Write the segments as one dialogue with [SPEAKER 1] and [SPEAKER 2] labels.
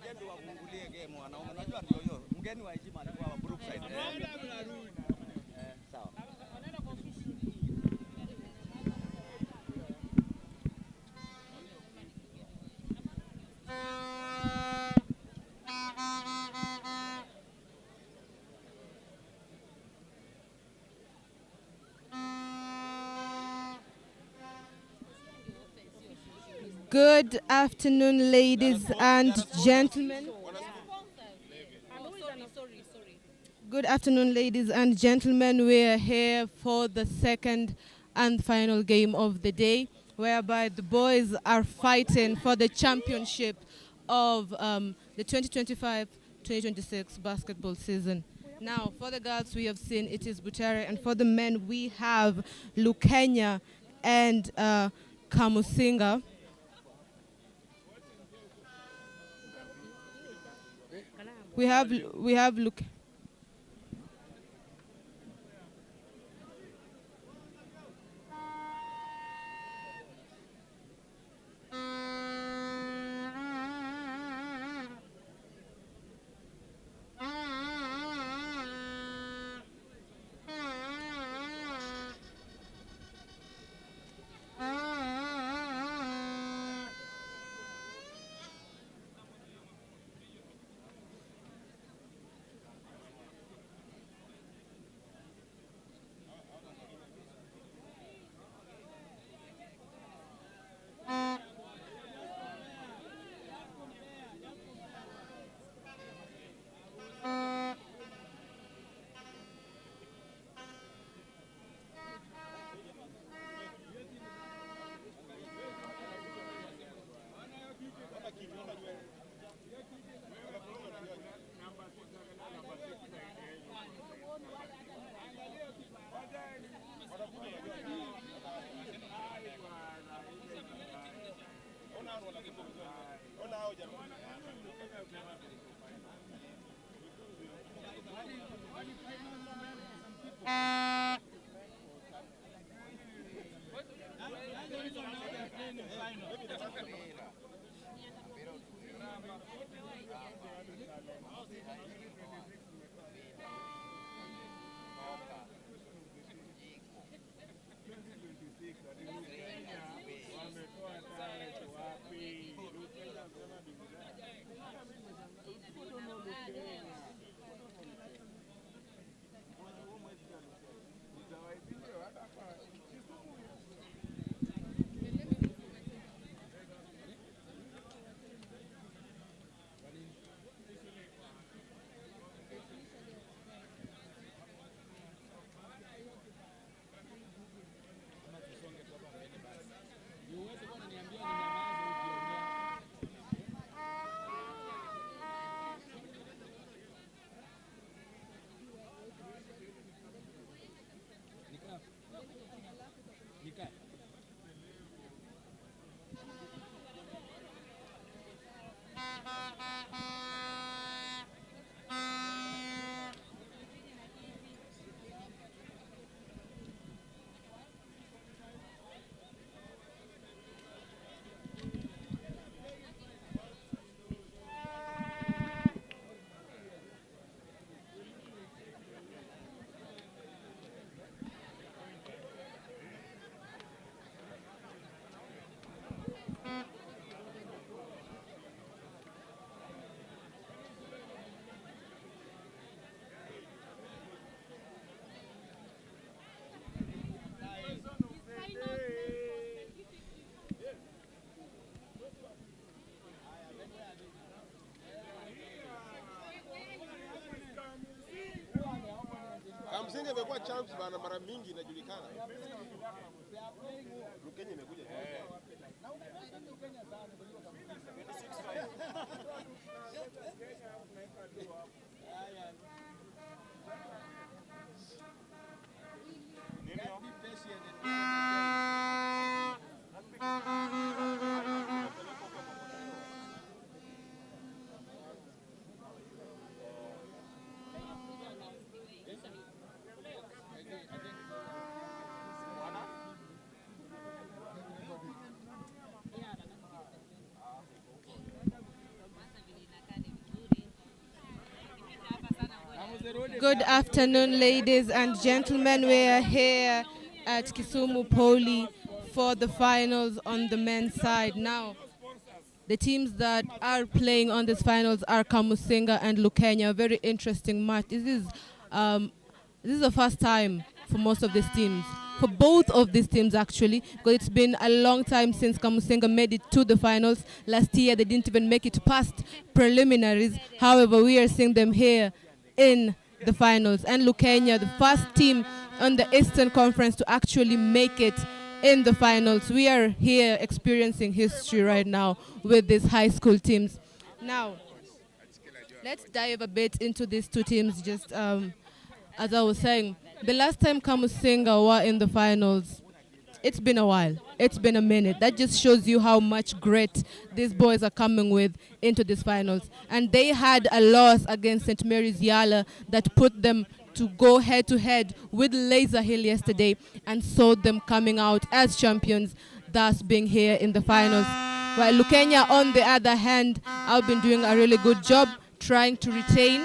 [SPEAKER 1] Legend wafungulie game wanaume. Unajua ndio hiyo. Mgeni wa heshima alikuwa wa Brookside. Sawa.
[SPEAKER 2] Good afternoon, ladies and gentlemen. Good afternoon, ladies and gentlemen. We are here for the second and final game of the day, whereby the boys are fighting for the championship of the 2025-2026 basketball season. Now, for the girls, we have seen it is Butere, and for the men, we have Lukenya and Kamusinga. We have look.
[SPEAKER 3] Kamusinga imekuwa champs bana mara mingi inajulikana. Lukenya imekuja.
[SPEAKER 2] Good afternoon, ladies and gentlemen. We are here at Kisumu Poli for the finals on the men's side. Now, the teams that are playing on these finals are Kamusinga and Lukenya. Very interesting match. This is the first time for most of these teams, for both of these teams actually, because it's been a long time since Kamusinga made it to the finals. Last year they didn't even make it past preliminaries. However, we are seeing them here in the finals. And Lukenya, the first team on the Eastern Conference to actually make it in the finals. We are here experiencing history right now with these high school teams. Now, let's dive a bit into these two teams. Just as I was saying, the last time Kamusinga were in the finals, it's been a while. It's been a minute. That just shows you how much grit these boys are coming with into these finals. And they had a loss against St. Mary's Yala that put them to go head-to-head with Laser Hill yesterday and saw them coming out as champions, thus being here in the finals. While Lukenya, on the other hand, have been doing a really good job trying to retain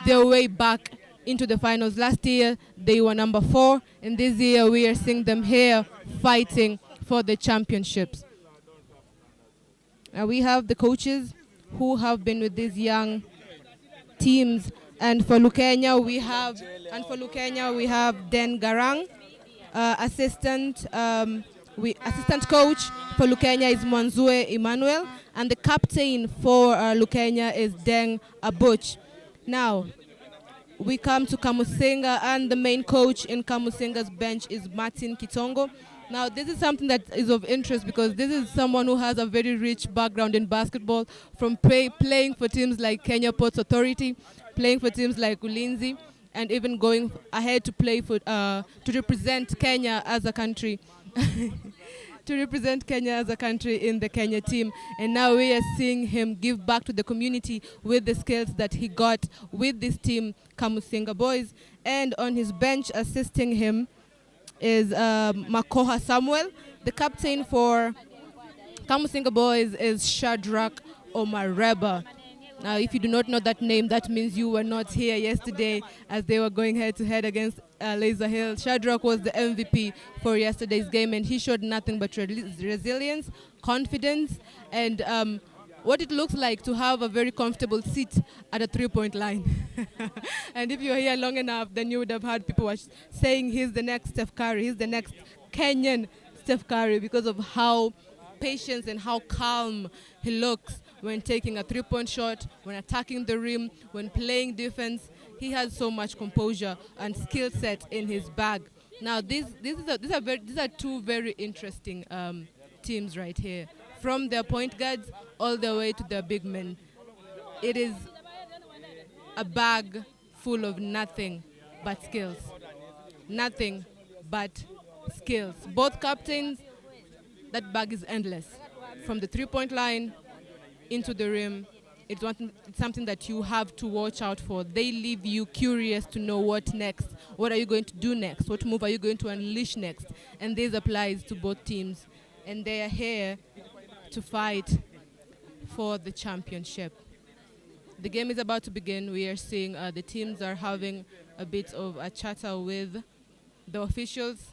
[SPEAKER 2] their way back into the finals. Last year, they were number 4, and this year we are seeing them here fighting for the championships. We have the coaches who have been with these young teams, and for Lukenya we have Den Garang, assistant coach for Lukenya is Mwanzue Emmanuel, and the captain for Lukenya is Deng Abuch. Now, we come to Kamusinga, and the main coach in Kamusinga's bench is Martin Kitongo. Now, this is something that is of interest because this is someone who has a very rich background in basketball, from playing for teams like Kenya Ports Authority, playing for teams like Ulinzi, and even going ahead to play for to represent Kenya as a country. To represent Kenya as a country in the Kenya team. And now we are seeing him give back to the community with the skills that he got with this team, Kamusinga boys. And on his bench assisting him is Makoha Samuel. The captain for Kamusinga boys is Shadrach Omareba. Now, if you do not know that name, that means you were not here yesterday as they were going head-to-head against Laser Hill. Shadrach was the MVP for yesterday's game, and he showed nothing but resilience, confidence, and what it looks like to have a very comfortable seat at a three-point line. And if you're here long enough, then you would have heard people saying he's the next Steph Curry, he's the next Kenyan Steph Curry, because of how patient and how calm he looks when taking a three-point shot, when attacking the rim, when playing defense. He has so much composure and skill set in his bag. Now, these are two very interesting teams right here. From their point guards all the way to their big men. It is a bag full of nothing but skills. Nothing but skills. Both captains, that bag is endless. From the three-point line into the rim, it's something that you have to watch out for. They leave you curious to know what next. What are you going to do next? What move are you going to unleash next? And this applies to both teams. And they are here to fight for the championship. The game is about to begin. We are seeing the teams are having a bit of a chatter with the officials.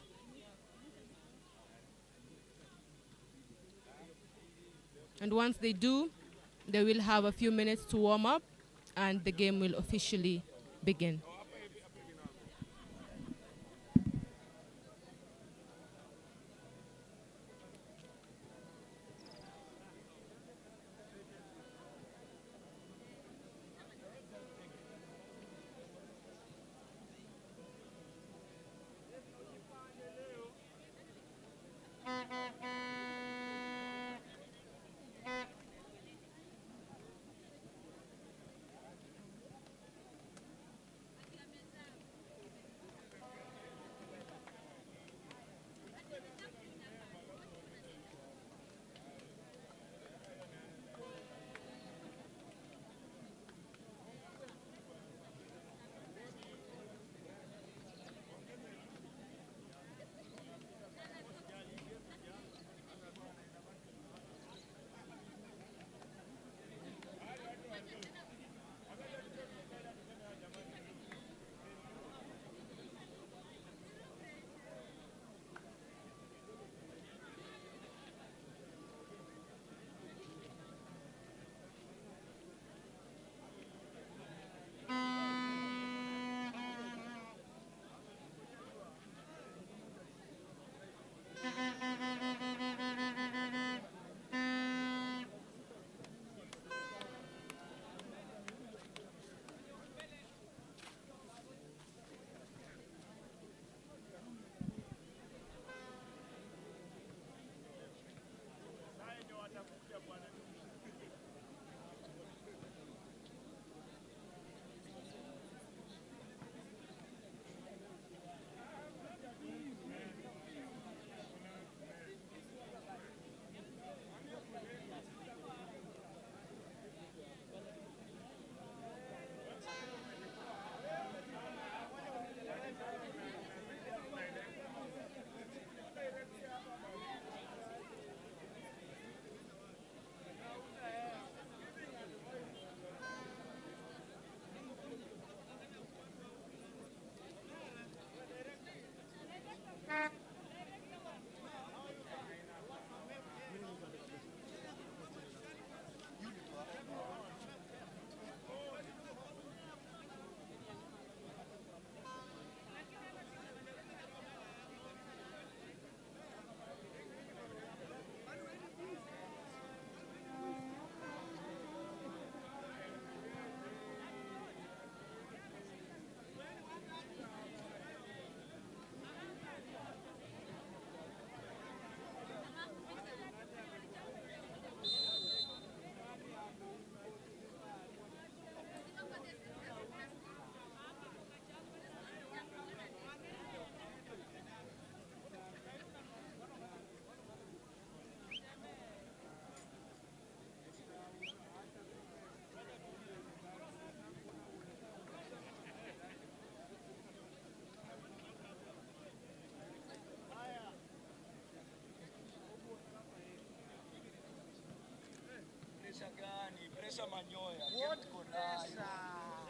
[SPEAKER 2] And once they do, they will have a few minutes to warm up, and the game will officially begin.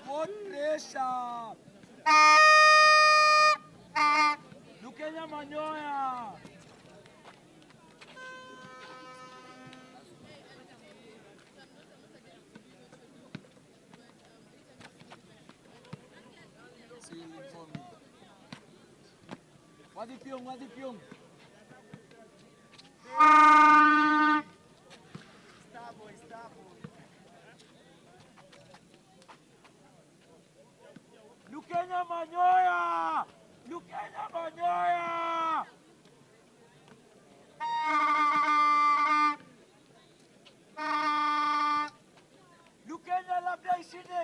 [SPEAKER 4] What pressure? Lukenya Manyoya. Wadi Pyong. Lukenya Manyoya! Lukenya labda ishinde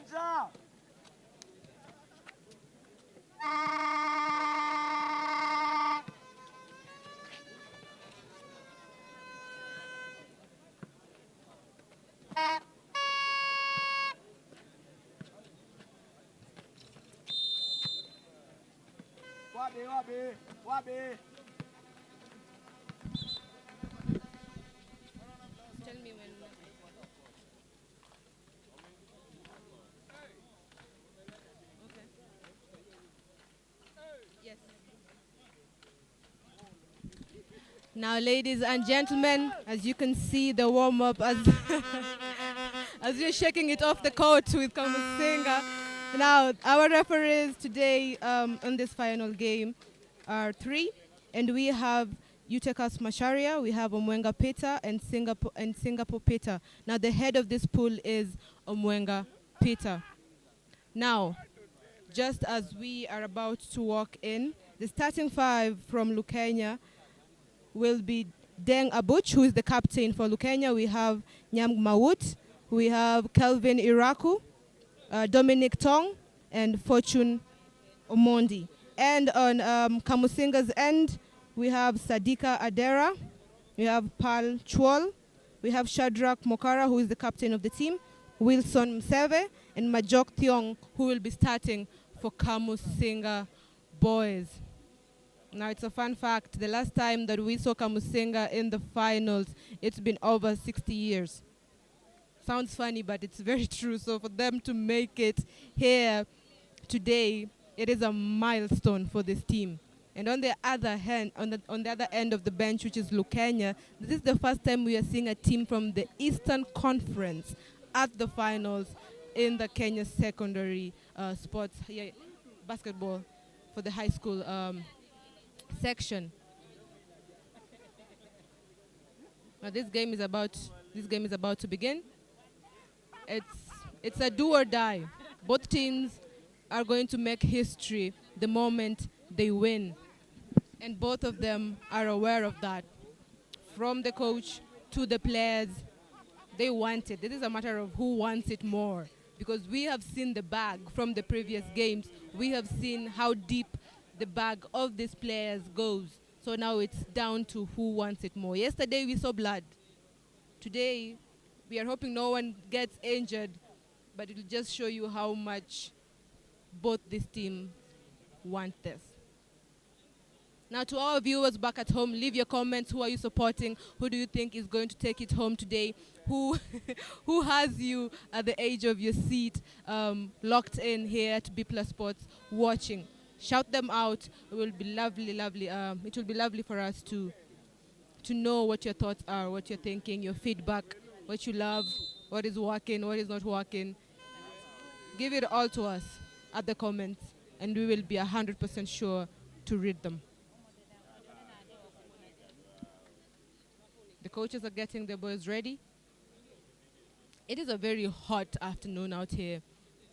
[SPEAKER 4] njaa. Wabe.
[SPEAKER 2] Tell me when. Okay. Yes. Now, ladies and gentlemen, as you can see the warm-up as as you're shaking it off the court with Kamusinga. Now, our referees today in this final game are 3, and we have Utekas Masharia, we have Omwenga Peter, and Singapore Peter. Now, the head of this pool is Omwenga Peter. Now, just as we are about to walk in, the starting 5 from Lukenya will be Deng Abuch, who is the captain for Lukenya. We have Nyam Mawut, we have Kelvin Iraku, Dominic Tong, and Fortune Omondi. And on Kamusinga's end, we have Sadika Adera, we have Pal Chwal, we have Shadrach Mokara, who is the captain of the team, Wilson Mseve, and Majok Thiong, who will be starting for Kamusinga boys. Now, it's a fun fact. The last time that we saw Kamusinga in the finals, it's been over 60 years. Sounds funny, but it's very true. So for them to make it here today, it is a milestone for this team. And on the other hand, on the other end of the bench, which is Lukenya, this is the first time we are seeing a team from the Eastern Conference at the finals in the Kenya secondary sports basketball for the high school section. Now this game is about to begin. It's a do or die. Both teams are going to make history the moment they win, and both of them are aware of that. From the coach to the players, they want it. This is a matter of who wants it more, because we have seen the bag from the previous games. We have seen how deep the bag of these players goes. So now it's down to who wants it more. Yesterday we saw blood. Today we are hoping no one gets injured, but it will just show you how much both these teams want this. Now, to our viewers back at home, leave your comments. Who are you supporting? Who do you think is going to take it home today? Who has you at the edge of your seat, locked in here to B+ Sports watching? Shout them out. It will be lovely. It will be lovely for us to know what your thoughts are, what you're thinking, your feedback, what you love, what is working, what is not working. Give it all to us at the comments, and we will be 100% sure to read them. The coaches are getting the boys ready. It is a very hot afternoon out here,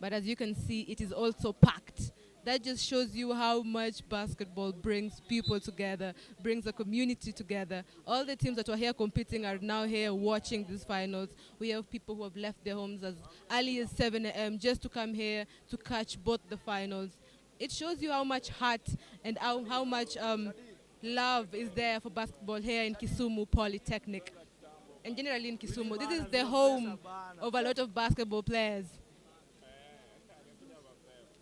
[SPEAKER 2] but as you can see, it is also packed. That just shows you how much basketball brings people together, brings a community together. All the teams that were here competing are now here watching these finals. We have people who have left their homes as early as 7 a.m. just to come here to catch both the finals. It shows you how much heart and how much love is there for basketball here in Kisumu Polytechnic. And generally in Kisumu, this is the home of a lot of basketball players.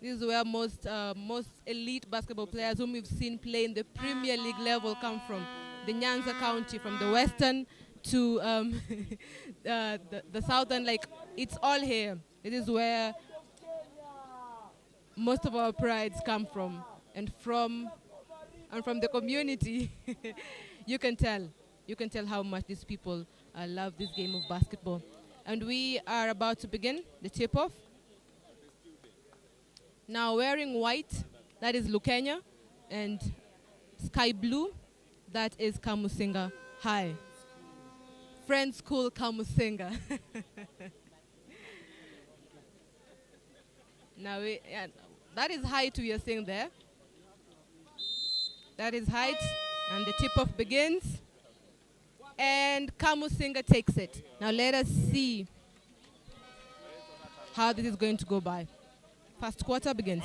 [SPEAKER 2] This is where most elite basketball players whom we've seen play in the Premier League level come from. the Nyanza County, from the western to the southern. Like, it's all here. It is where most of our prides come from, and from the community. You can tell how much these people love this game of basketball. And we are about to begin the tip-off. Now, wearing white, that is Lukenya, and sky blue, that is Kamusinga High. Friends School Kamusinga. Now, that is height we are seeing there. That is height, and the tip-off begins. And Kamusinga takes it. Now let us see how this is going to go by. First quarter begins.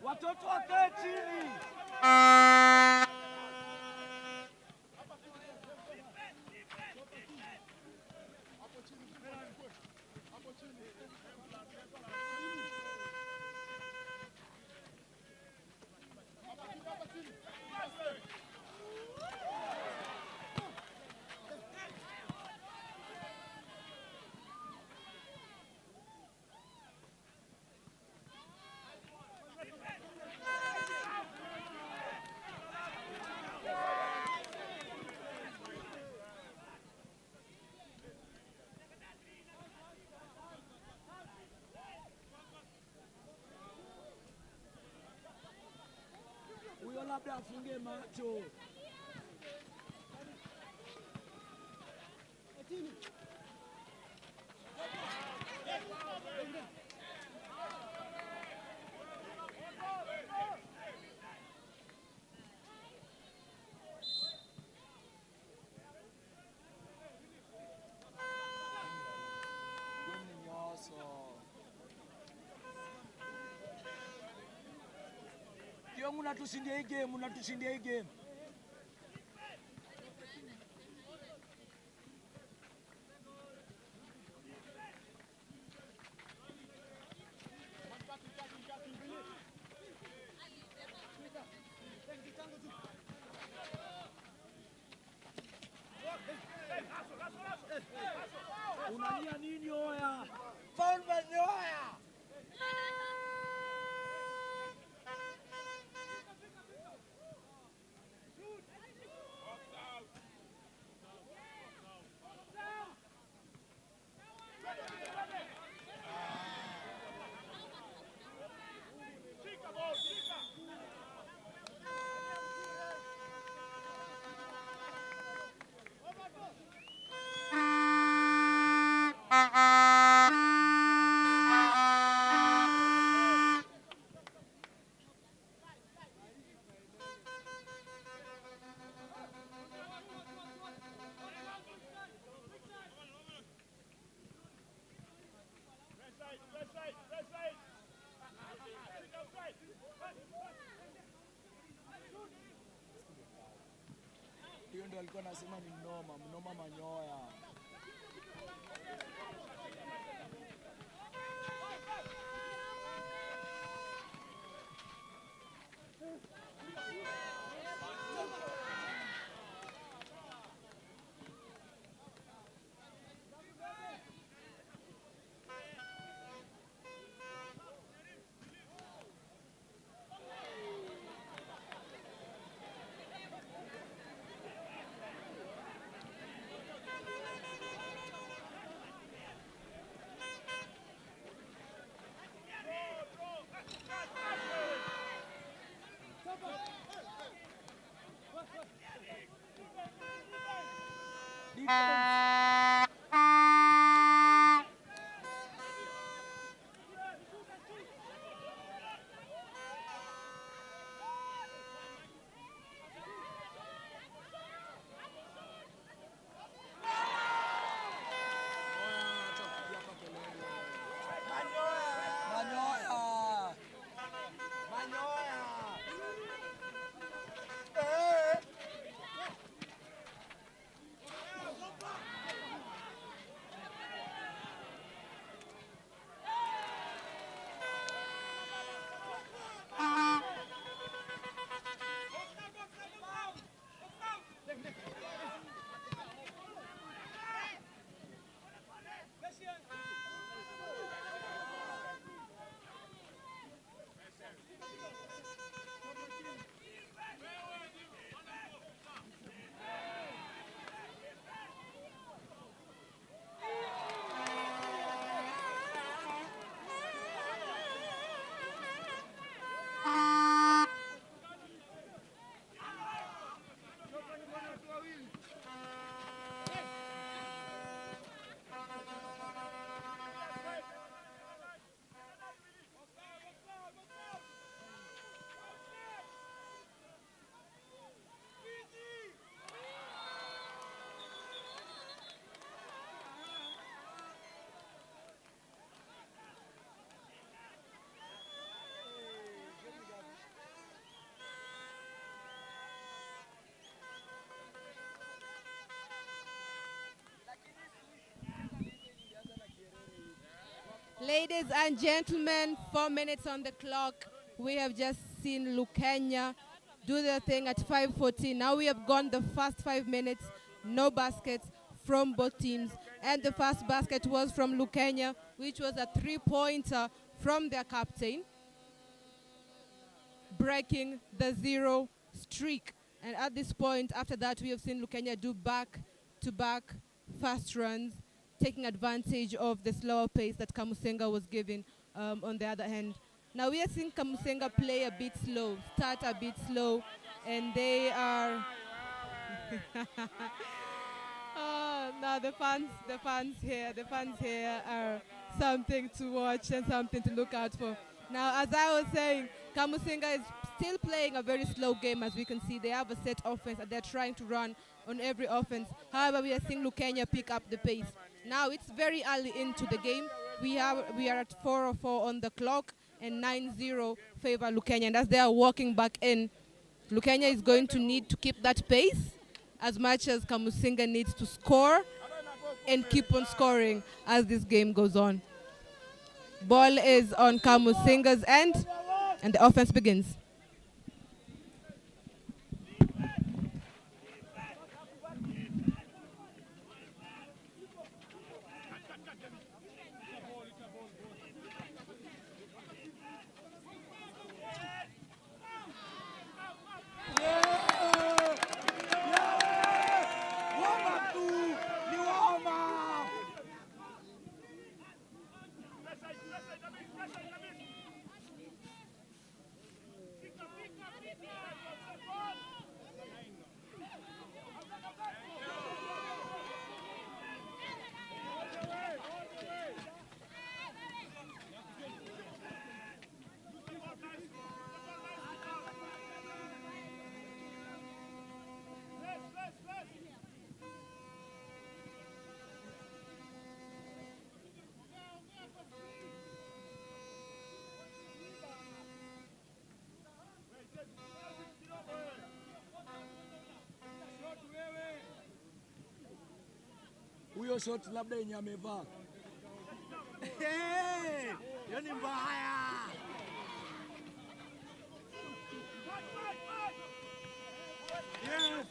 [SPEAKER 4] Watoto wakae chini. Huyo labda afunge macho. Mnatushindia hii game. Unalia nini oya? Foul oya. Hiyo ndio alikuwa anasema ni mnoma manyoya.
[SPEAKER 2] Ladies and gentlemen, 4 minutes on the clock. We have just seen Lukenya do their thing at 5:14. Now we have gone the first 5 minutes, no baskets from both teams. And the first basket was from Lukenya, which was a 3-pointer from their captain, breaking the 0 streak. And at this point, after that, we have seen Lukenya do back-to-back fast runs, taking advantage of the slower pace that Kamusinga was giving on the other hand. Now we are seeing Kamusinga play a bit slow, start a bit slow, and they are... Oh, no, the fans here are something to watch and something to look out for. Now, as I was saying, Kamusinga is still playing a very slow game. As we can see, they have a set offense and they're trying to run on every offense. However, we are seeing Lukenya pick up the pace. Now, it's very early into the game. We are at 4:04 on the clock and 9-0 favor Lukenya. And as they are walking back in, Lukenya is going to need to keep that pace as much as Kamusinga needs to score and keep on scoring as this game goes on. Ball is on Kamusinga's end, and the offense begins.
[SPEAKER 4] Huyo shot labda yenye amevaa. Hiyo ni mbaya. Yes.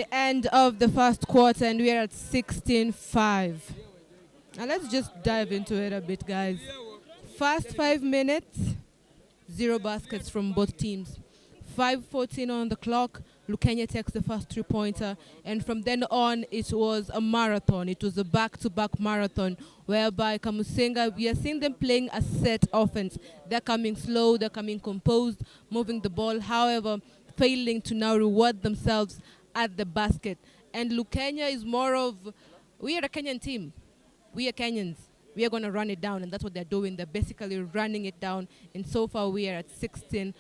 [SPEAKER 2] the end of the first quarter, and we are at 16-5. Now let's just dive into it a bit, guys. First 5 minutes, 0 baskets from both teams. 5:14 on the clock, Lukenya takes the first 3-pointer, and from then on, it was a marathon. It was a back-to-back marathon, whereby Kamusinga, we are seeing them playing a set offense. They're coming slow, they're coming composed, moving the ball, however, failing to now reward themselves at the basket. And Lukenya is more of, we are a Kenyan team. We are Kenyans. We are going to run it down, and that's what they're doing. They're basically running it down, and so far we are at 16-5.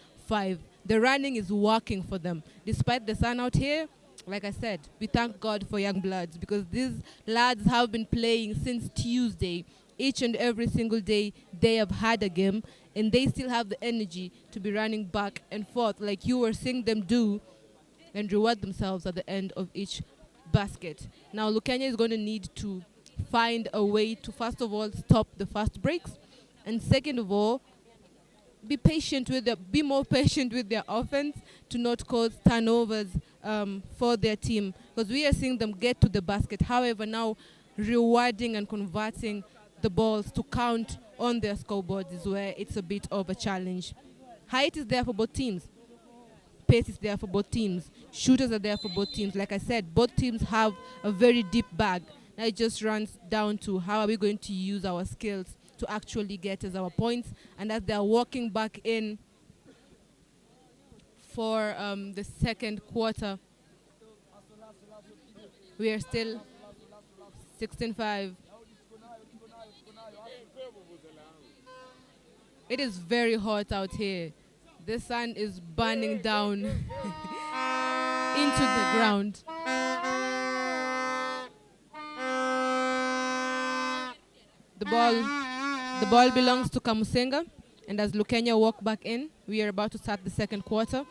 [SPEAKER 2] The running is working for them. Despite the sun out here, like I said, we thank God for young bloods, because these lads have been playing since Tuesday. Each and every single day they have had a game, and they still have the energy to be running back and forth like you were seeing them do, and reward themselves at the end of each basket. Now Lukenya is going to need to find a way to, first of all, stop the fast breaks, and second of all, be more patient with their offense to not cause turnovers for their team, because we are seeing them get to the basket. However, now rewarding and converting the balls to count on their scoreboards is where it's a bit of a challenge. Height is there for both teams. Pace is there for both teams. Shooters are there for both teams. Like I said, both teams have a very deep bag. Now it just runs down to how are we going to use our skills to actually get as our points. And as they're walking back in for the second quarter, we are still 16-5. It is very hot out here. The sun is burning down into the ground. The ball belongs to Kamusinga, and as Lukenya walk back in, we are about to start the second quarter.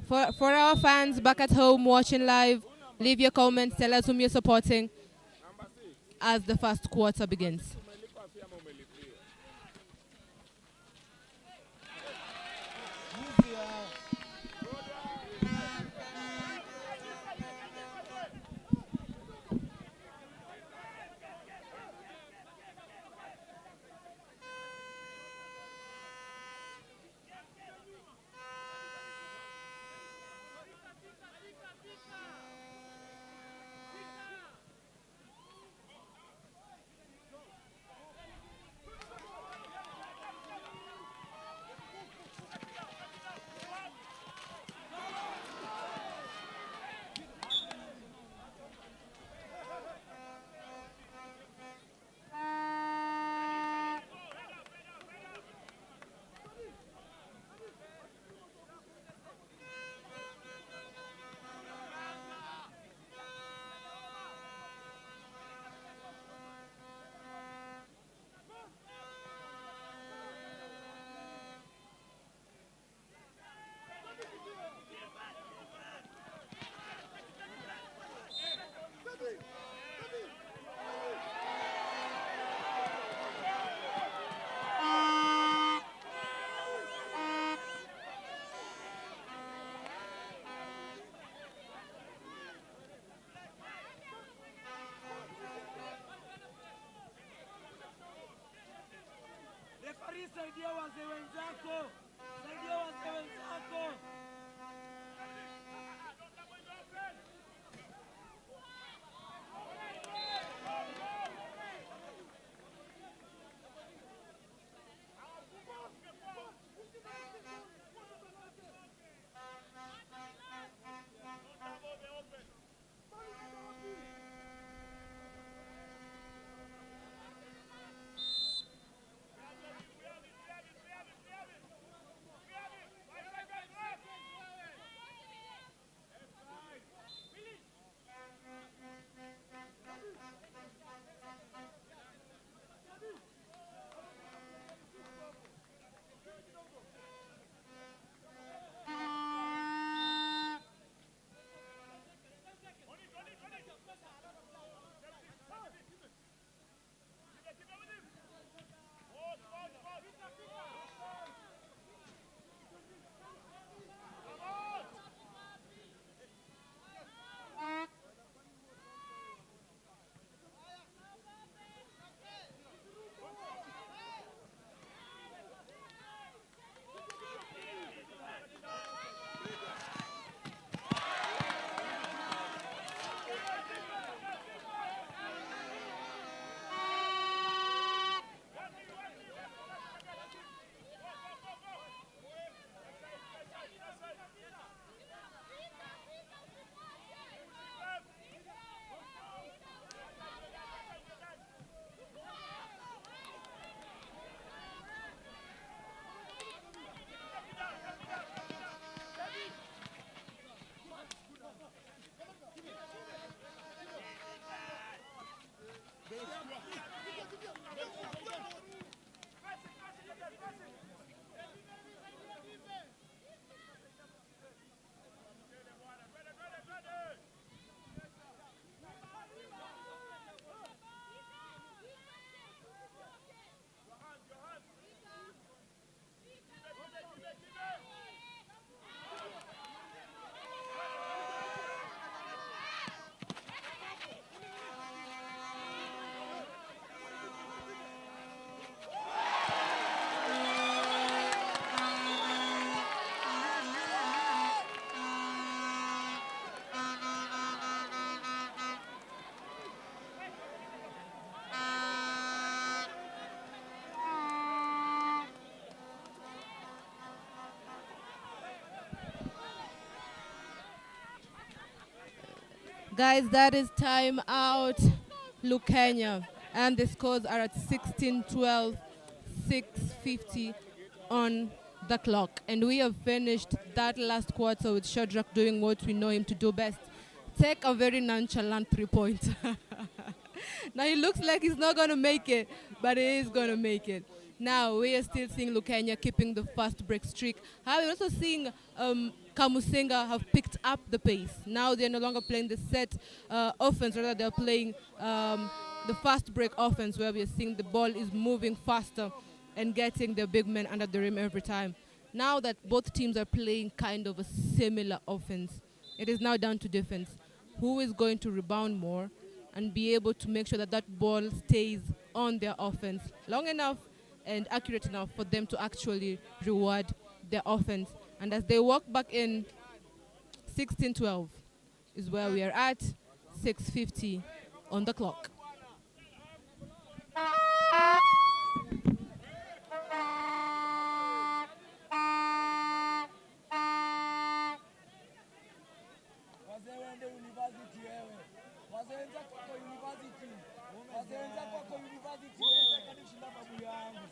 [SPEAKER 2] For our fans back at home watching live, leave your comments, tell us whom you're supporting as the first quarter begins.
[SPEAKER 4] Saidia wazee wenzako. Saidia wazee wenzako.
[SPEAKER 2] Guys, that is time out. Lukenya. And the scores are at 16-12, 6:50 on the clock. And we have finished that last quarter with Shadrach doing what we know him to do best. Take a very nonchalant 3-point. Now he looks like he's not going to make it, but he is going to make it. Now we are still seeing Lukenya keeping the fast break streak. However, we're also seeing Kamusinga have picked up the pace. Now they're no longer playing the set offense, rather they're playing the fast break offense, where we're seeing the ball is moving faster and getting the big men under the rim every time. Now that both teams are playing kind of a similar offense, it is now down to defense. Who is going to rebound more and be able to make sure that that ball stays on their offense long enough and accurate enough for them to actually reward their offense. And as they walk back in, 16-12 is where we are at, 6:50 on the clock.
[SPEAKER 4] Wazee waende university wewe. Wazee wenzako kwa university. Wazee wenzako kwa university wewe. Kanishina babu yangu.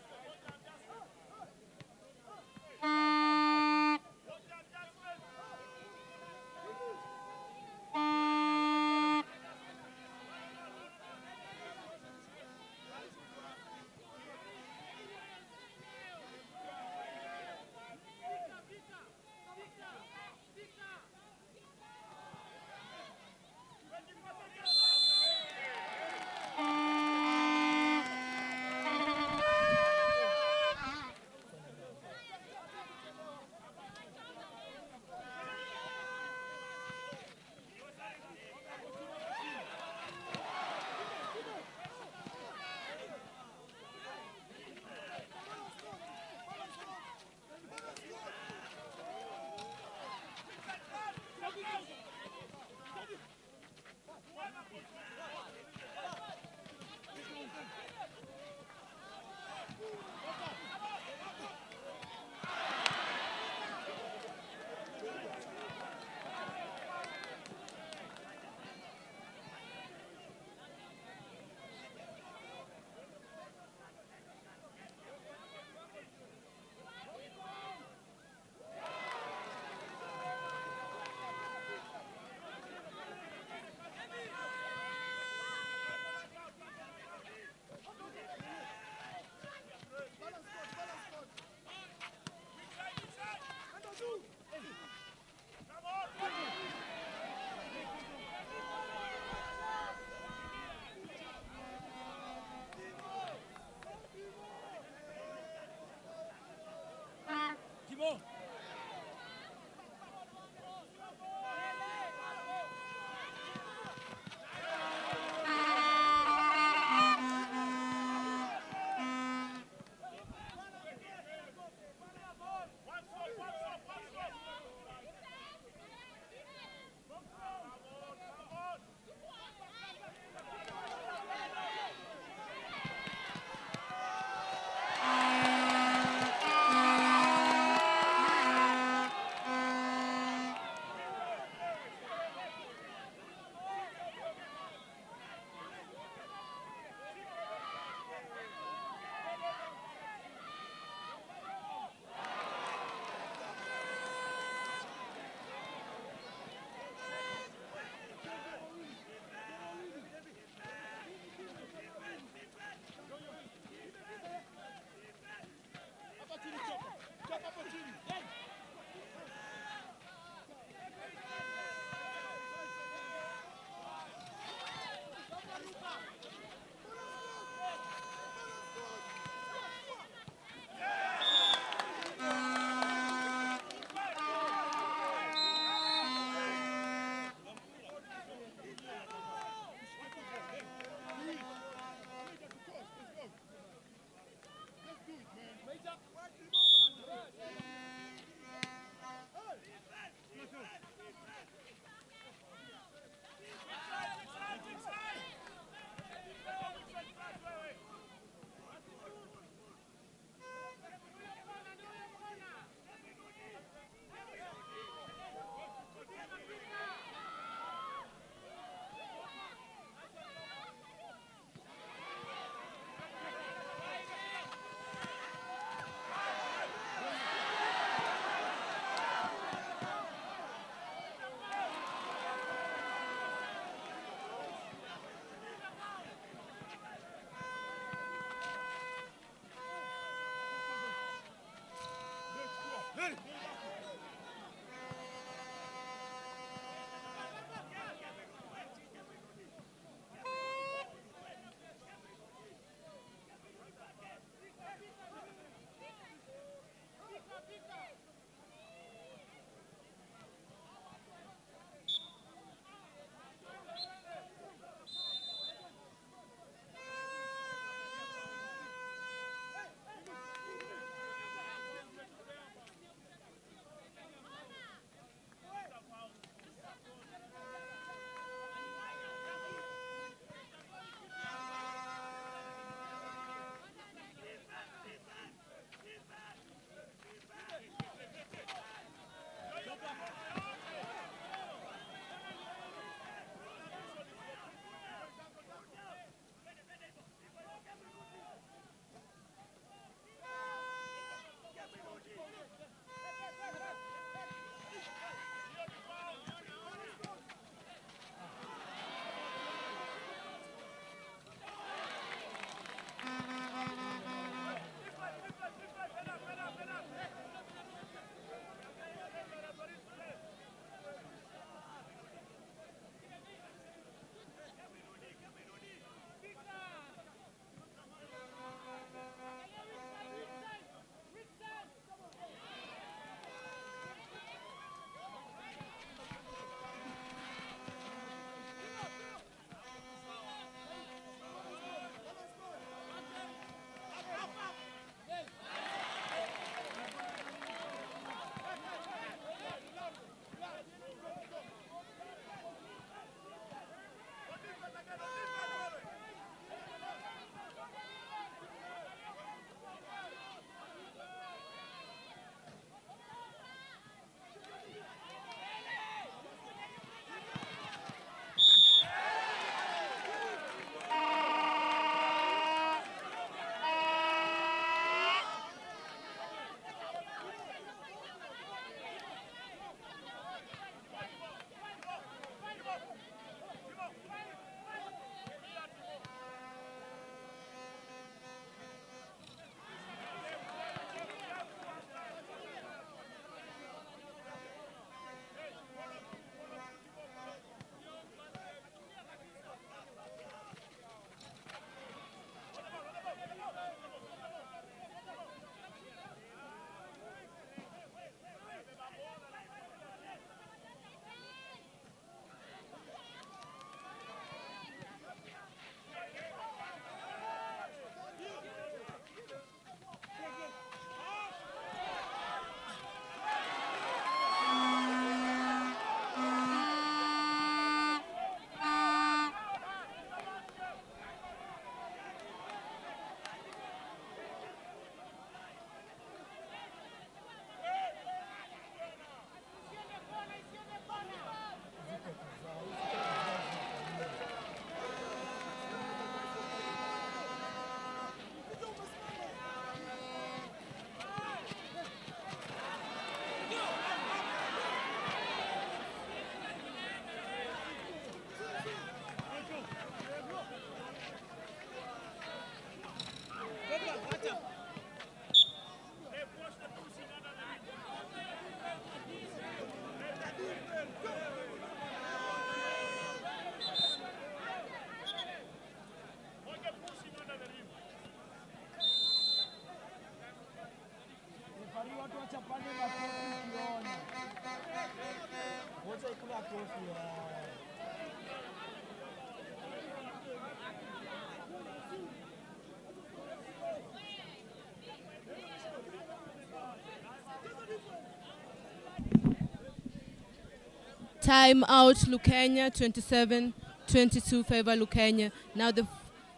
[SPEAKER 2] Time out, Lukenya, 27-22 favor Lukenya. Now the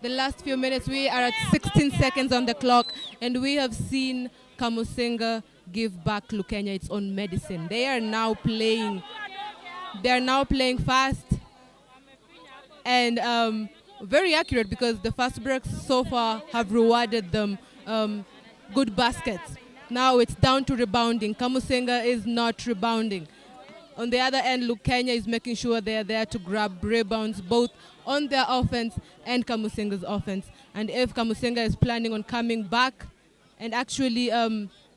[SPEAKER 2] last few minutes, we are at 16 seconds on the clock, and we have seen Kamusinga give back Lukenya its own medicine. They are now playing fast and very accurate, because the fast breaks so far have rewarded them good baskets. Now it's down to rebounding. Kamusinga is not rebounding. On the other end, Lukenya is making sure they are there to grab rebounds, both on their offense and Kamusinga's offense. And if Kamusinga is planning on coming back and actually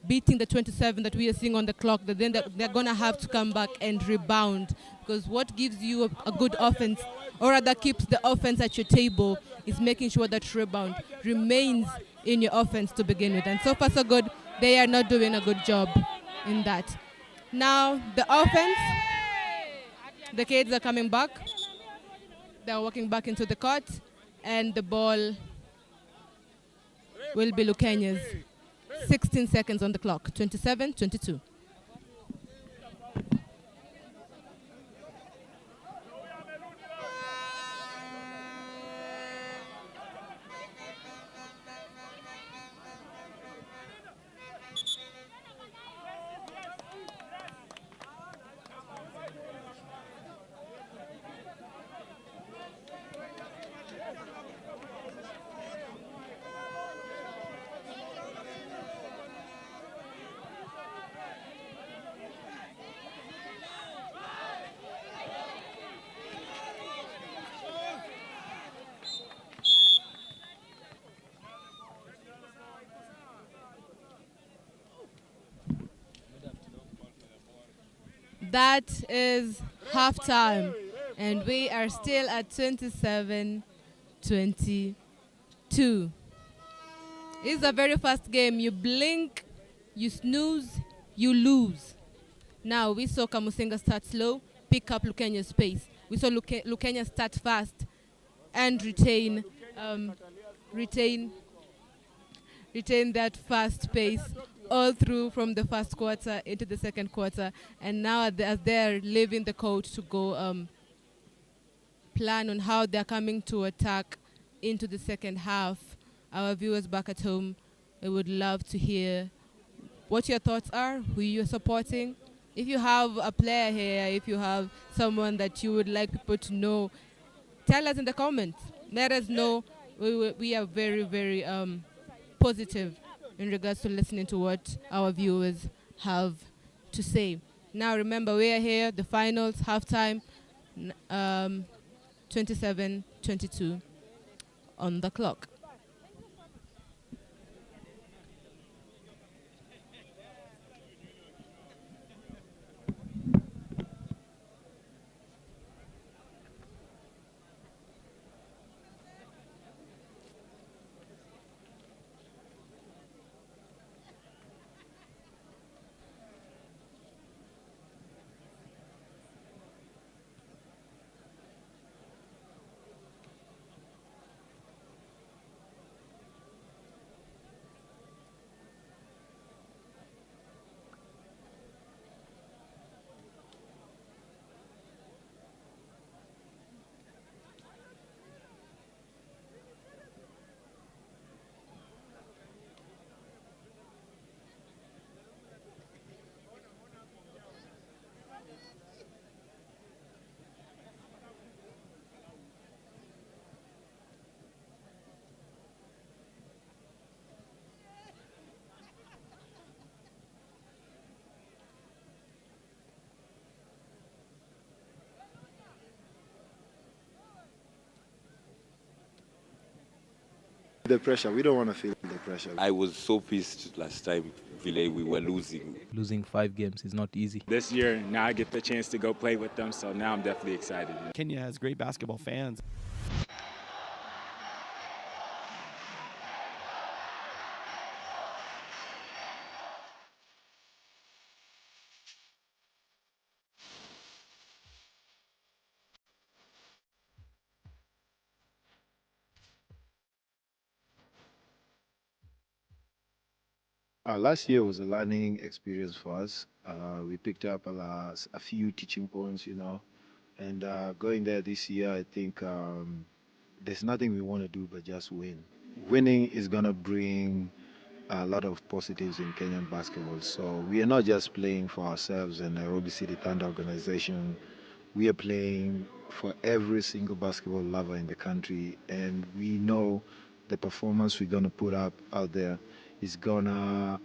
[SPEAKER 2] beating the 27 that we are seeing on the clock, that then they're going to have to come back and rebound. Because what gives you a good offense, or rather keeps the offense at your table, is making sure that rebound remains in your offense to begin with. And so far so good, they are not doing a good job in that. Now the offense, the kids are coming back. They're walking back into the court, and the ball will be Lukenya's. 16 seconds on the clock, 27-22. That is halftime, and we are still at 27-22. It's a very fast game. You blink, you snooze, you lose. Now, we saw Kamusinga start slow, pick up Lukenya's pace. We saw Lukenya start fast and retain that fast pace all through from the first quarter into the second quarter. And now as they're leaving the court to go plan on how they're coming to attack into the second half, our viewers back at home, we would love to hear what your thoughts are, who you're supporting. If you have a player here, if you have someone that you would like people to know, tell us in the comments. Let us know. We are very, very positive in regards to listening to what our viewers have to say. Now remember, we are here, the finals, halftime, 27-22 on the clock.
[SPEAKER 5] The pressure. We don't want to feel the pressure.
[SPEAKER 6] I was so pissed last time, Ville, we were losing.
[SPEAKER 7] Losing 5 games is not easy.
[SPEAKER 8] This year, now I get the chance to go play with them, so now I'm definitely excited.
[SPEAKER 9] Kenya has great basketball fans.
[SPEAKER 5] Last year was a learning experience for us. We picked up a few teaching points, and going there this year, I think there's nothing we want to do but just win. Winning is going to bring a lot of positives in Kenyan basketball. So we are not just playing for ourselves and Nairobi City Thunder organization. We are playing for every single basketball lover in the country, and we know the performance we're going to put up out there is going to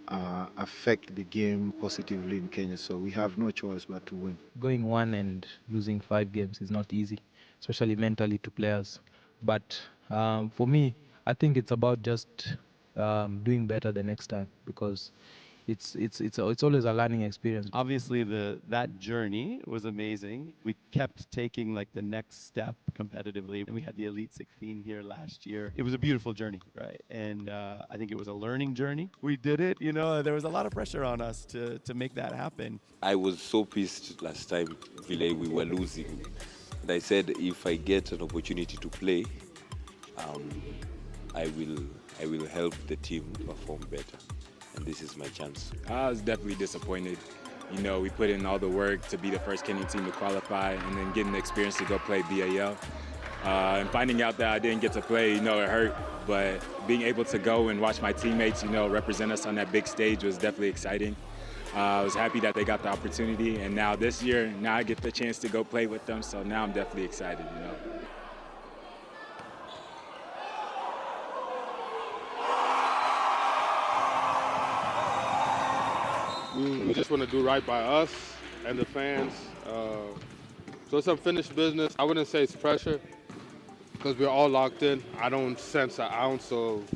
[SPEAKER 5] affect the game positively in Kenya. So we have no choice but to win.
[SPEAKER 7] Going 1 and losing 5 games is not easy, especially mentally to players. But for me, I think it's about just doing better the next time, because it's always a learning experience.
[SPEAKER 9] Obviously, that journey was amazing. We kept taking like the next step competitively, and we had the Elite 16 here last year. It was a beautiful journey, right? And I think it was a learning journey. We did it. You know, there was a lot of pressure on us to make that happen.
[SPEAKER 6] I was so pissed last time, Ville, we were losing. And I said, if I get an opportunity to play, I will help the team perform better. And this is my chance.
[SPEAKER 8] I was definitely disappointed. You know, we put in all the work to be the first Kenyan team to qualify and then getting the experience to go play BAL. And finding out that I didn't get to play, you know, it hurt. But being able to go and watch my teammates, you know, represent us on that big stage was definitely exciting. I was happy that they got the opportunity. And now this year, now I get the chance to go play with them. So now I'm definitely excited, you know.
[SPEAKER 3] We just want to do right by us and the fans. So it's unfinished business. I wouldn't say it's pressure because we're all locked in. I don't sense an ounce of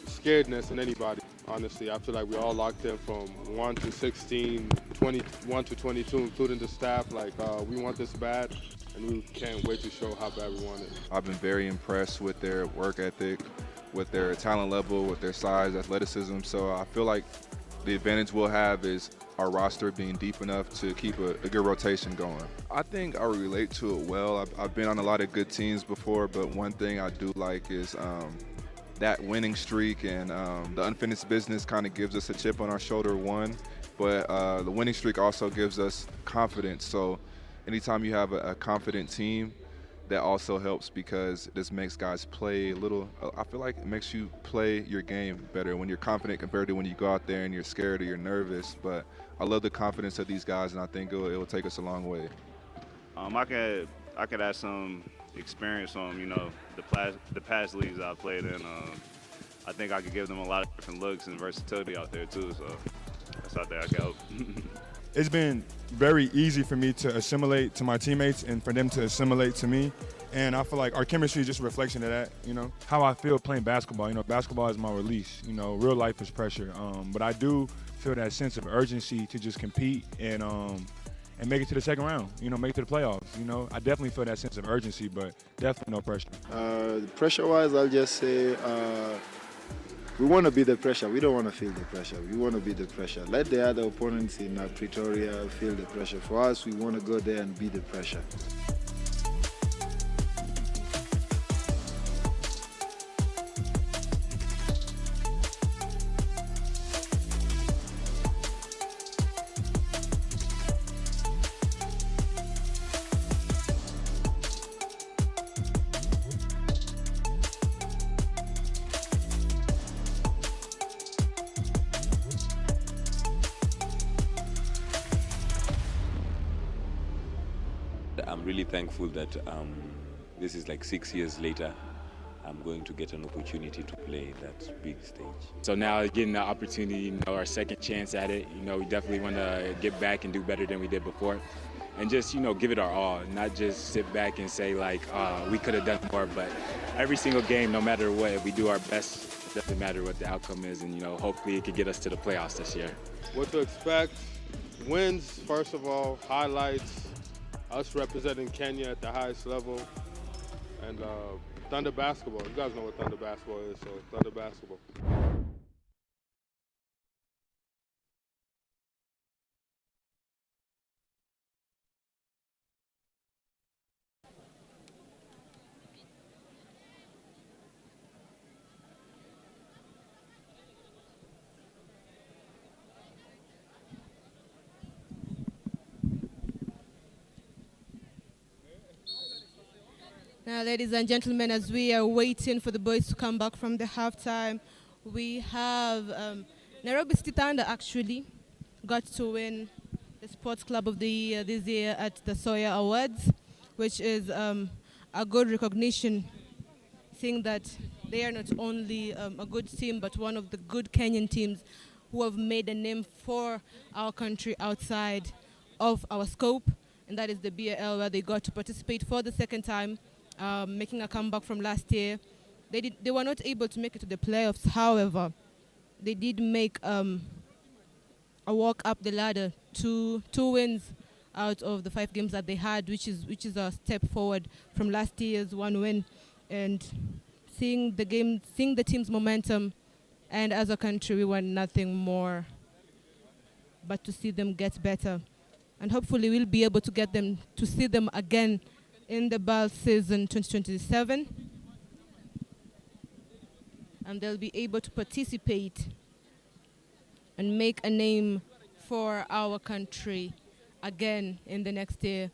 [SPEAKER 3] scaredness in anybody, honestly. I feel like we're all locked in from 1 to 16, 21 to 22, including the staff. Like, we want this bad, and we can't wait to show how bad we want it.
[SPEAKER 10] I've been very impressed with their work ethic, with their talent level, with their size, athleticism. So I feel like the advantage we'll have is our roster being deep enough to keep a good rotation going. I think I relate to it well. I've been on a lot of good teams before, but one thing I do like is that winning streak, and the unfinished business kind of gives us a chip on our shoulder, one, but the winning streak also gives us confidence. So anytime you have a confident team, that also helps because this makes guys play a little. I feel like it makes you play your game better when you're confident compared to when you go out there and you're scared or you're nervous. But I love the confidence of these guys, and I think it will take us a long way.
[SPEAKER 11] I could add some experience on, you know, the past leagues I played in. I think I could give them a lot of different looks and versatility out there too. So that's out there I can help.
[SPEAKER 12] It's been very easy for me to assimilate to my teammates and for them to assimilate to me. And I feel like our chemistry is just a reflection of that, you know. How I feel playing basketball, you know, basketball is my release. You know, real life is pressure. But I do feel that sense of urgency to just compete and make it to the second round, you know, make it to the playoffs. You know, I definitely feel that sense of urgency, but definitely no pressure.
[SPEAKER 13] Pressure-wise, I'll just say we want to be the pressure. We don't want to feel the pressure. We want to be the pressure. Let the other opponents in Pretoria feel the pressure. For us, we want to go there and be the pressure.
[SPEAKER 6] I'm really thankful that this is like 6 years later, I'm going to get an opportunity to play that big stage.
[SPEAKER 8] So now getting the opportunity, you know, our second chance at it, you know, we definitely want to get back and do better than we did before. And just, you know, give it our all, not just sit back and say like, we could have done more, but every single game, no matter what, if we do our best, it doesn't matter what the outcome is, and, you know, hopefully it could get us to the playoffs this year.
[SPEAKER 3] What to expect? Wins, first of all, highlights, us representing Kenya at the highest level, and Thunder basketball. You guys know what Thunder basketball is, so Thunder basketball.
[SPEAKER 2] Now, ladies and gentlemen, as we are waiting for the boys to come back from the halftime, we have Nairobi City Thunder actually got to win the Sports Club of the Year this year at the Sawyer Awards, which is a good recognition, seeing that they are not only a good team, but one of the good Kenyan teams who have made a name for our country outside of our scope, and that is the BAL, where they got to participate for the second time, making a comeback from last year. They were not able to make it to the playoffs. However, they did make a walk up the ladder, two wins out of the 5 games that they had, which is a step forward from last year's 1 win, and seeing the team's momentum, and as a country we want nothing more but to see them get better, and hopefully we'll be able to get them to see them again in the BAL season 2027, and they'll be able to participate and make a name for our country again in the next year.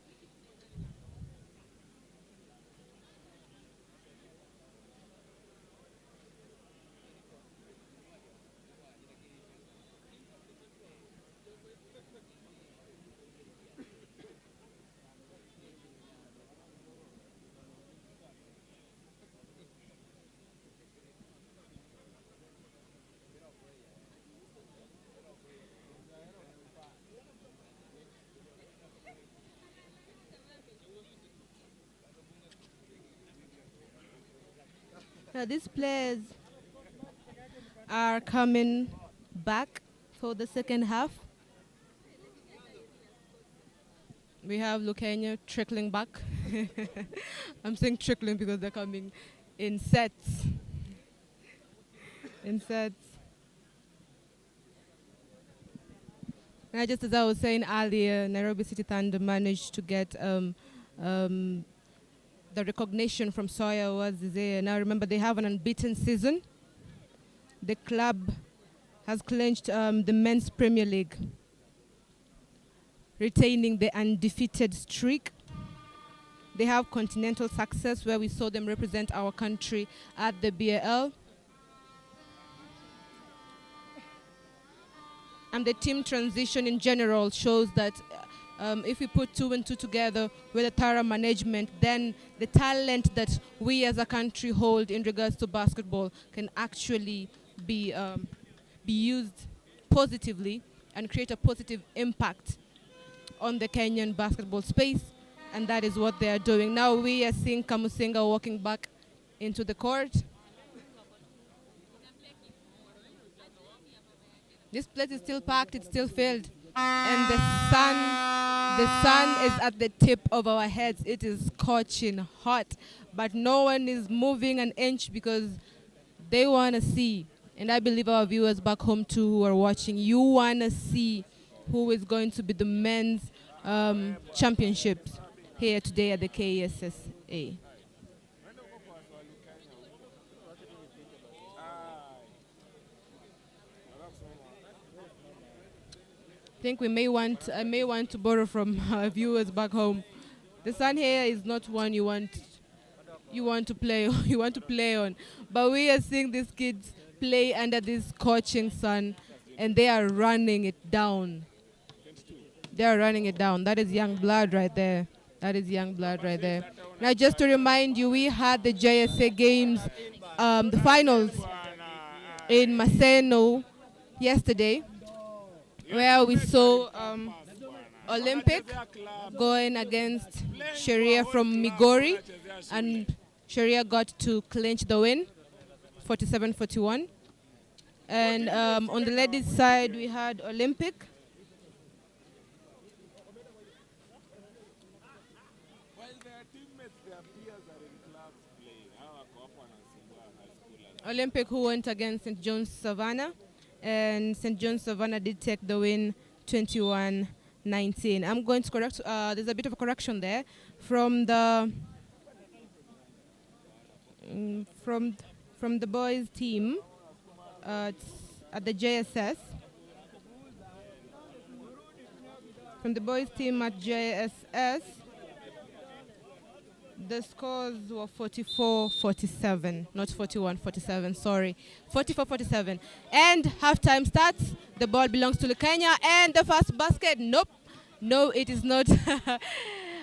[SPEAKER 2] Now these players are coming back for the second half. We have Lukenya trickling back. I'm saying trickling because they're coming in sets. In sets. Now, just as I was saying earlier, Nairobi City Thunder managed to get the recognition from Sawyer was there. Now remember, they have an unbeaten season. The club has clinched the Men's Premier League, retaining the undefeated streak. They have continental success where we saw them represent our country at the BAL. And the team transition in general shows that if we put 2 and 2 together with a thorough management, then the talent that we as a country hold in regards to basketball can actually be used positively and create a positive impact on the Kenyan basketball space, and that is what they are doing. Now we are seeing Kamusinga walking back into the court. This place is still packed, it's still filled, and the sun is at the tip of our heads. It is scorching hot, but no one is moving an inch because they want to see, and I believe our viewers back home too who are watching, you want to see who is going to be the men's championships here today at the KSSA. I think I may want to borrow from our viewers back home. The sun here is not one you want to play on, but we are seeing these kids play under this scorching sun, and they are running it down. They are running it down. That is young blood right there. That is young blood right there. Now, just to remind you, we had the JSA games, the finals in Maseno yesterday, where we saw Olympic going against Sharia from Migori, and Sharia got to clinch the win, 47-41. And on the ladies' side, we had Olympic. Olympic, who went against St. John's Savannah, and St. John's Savannah did take the win 21-19. I'm going to correct, there's a bit of a correction there from the from the boys team at the JSS. From the boys team at JSS, the scores were 44-47, not 41-47, sorry. 44-47. And halftime starts. The ball belongs to Lukenya, and the first basket, nope. No, it is not.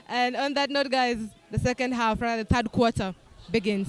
[SPEAKER 2] And on that note, guys, the second half, rather the third quarter, begins.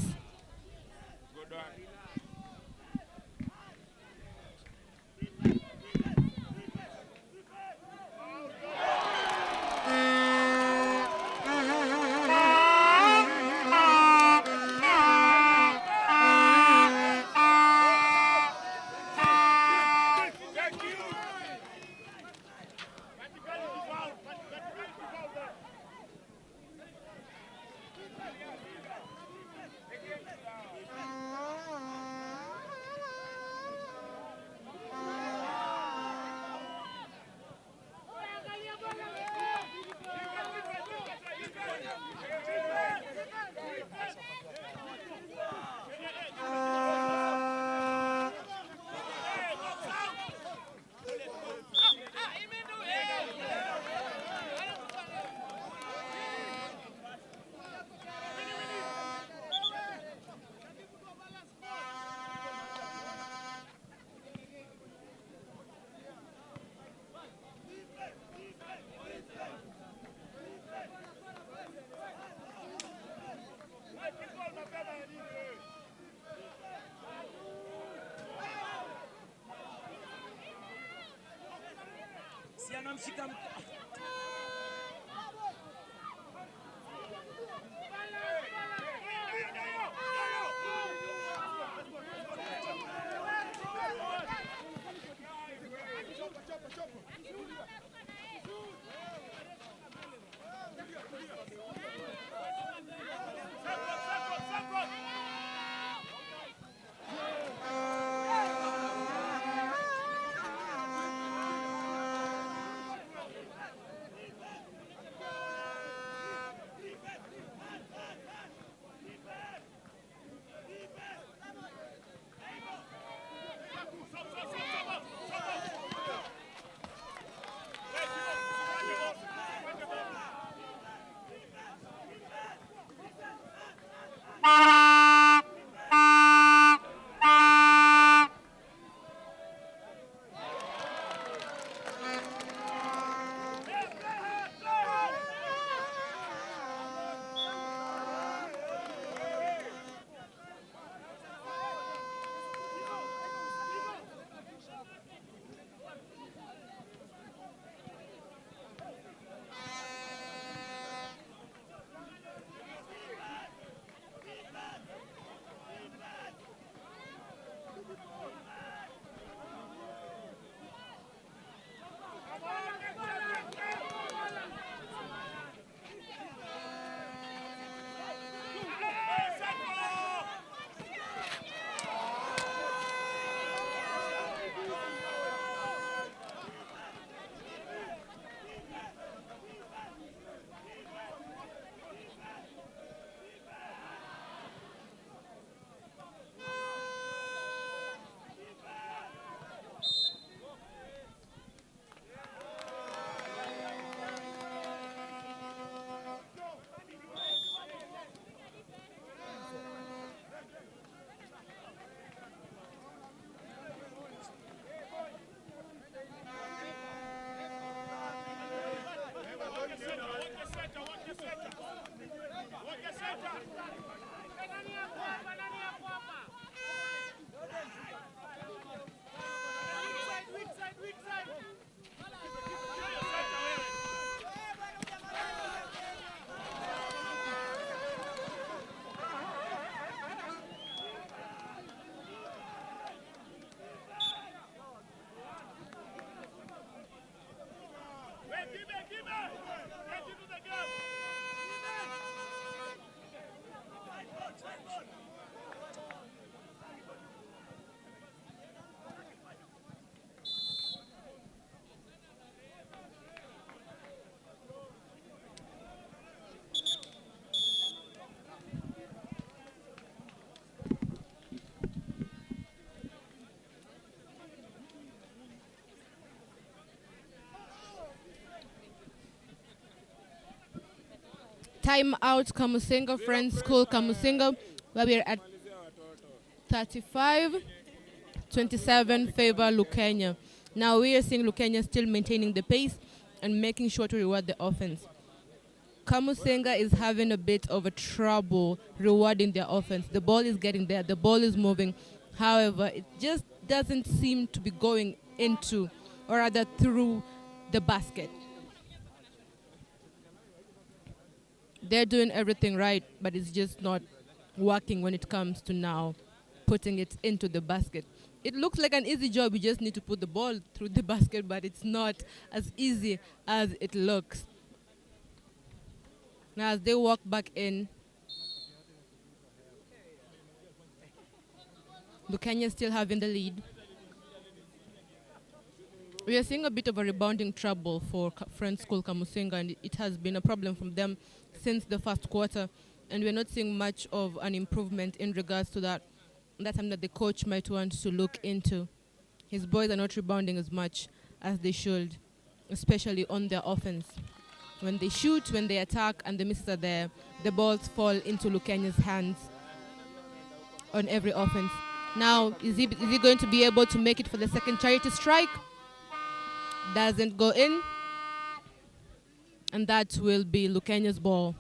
[SPEAKER 4] Si anamshika
[SPEAKER 2] time out Kamusinga, Friends School Kamusinga, where we're at 35-27 favor Lukenya. Now we are seeing Lukenya still maintaining the pace and making sure to reward the offense. Kamusinga is having a bit of a trouble rewarding their offense. The ball is getting there, the ball is moving. However, it just doesn't seem to be going into, or rather through, the basket. They're doing everything right, but it's just not working when it comes to now putting it into the basket. It looks like an easy job. You just need to put the ball through the basket, but it's not as easy as it looks. Now as they walk back in, Lukenya still having the lead. We are seeing a bit of a rebounding trouble for Friends School Kamusinga, and it has been a problem from them since the first quarter, and we're not seeing much of an improvement in regards to that. That's something that the coach might want to look into. His boys are not rebounding as much as they should, especially on their offense. When they shoot, when they attack, and the misses are there, the balls fall into Lukenya's hands on every offense. Now, is he going to be able to make it for the second charity strike? Doesn't go in. And that will be Lukenya's ball.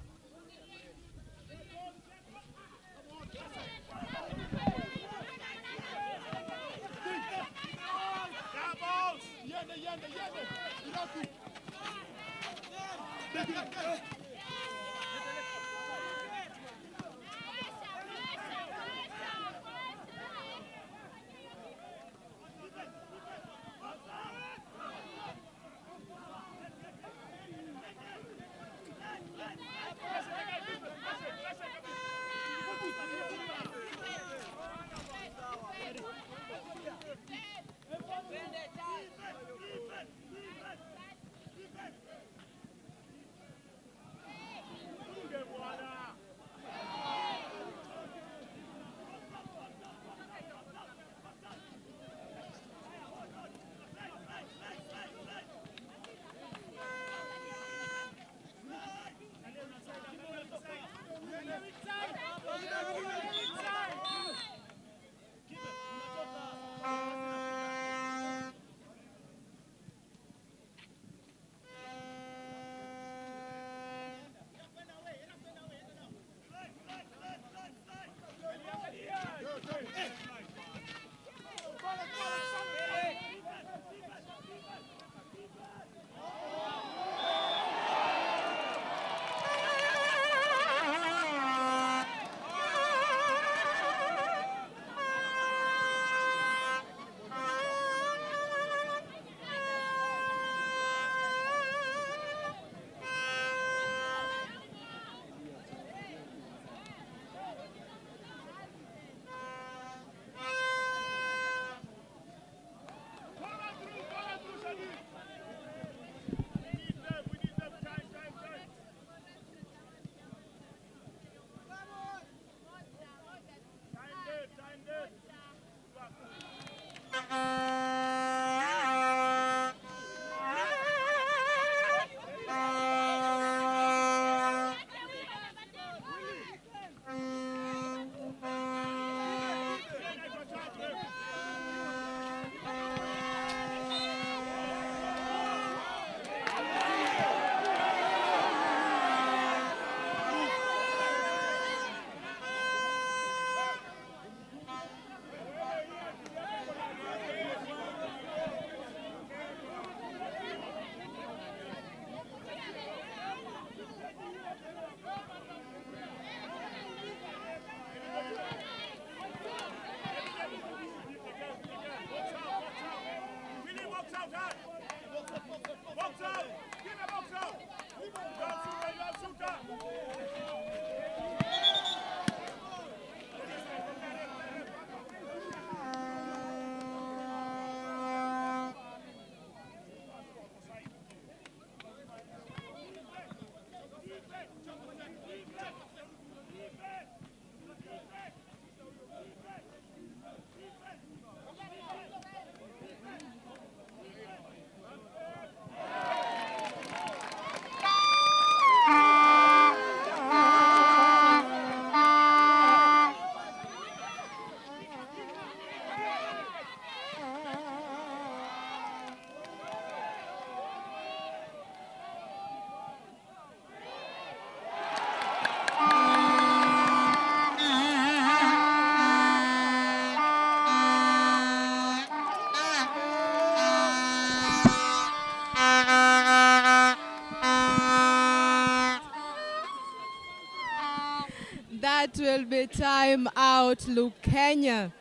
[SPEAKER 2] That will be time out, Lukenya.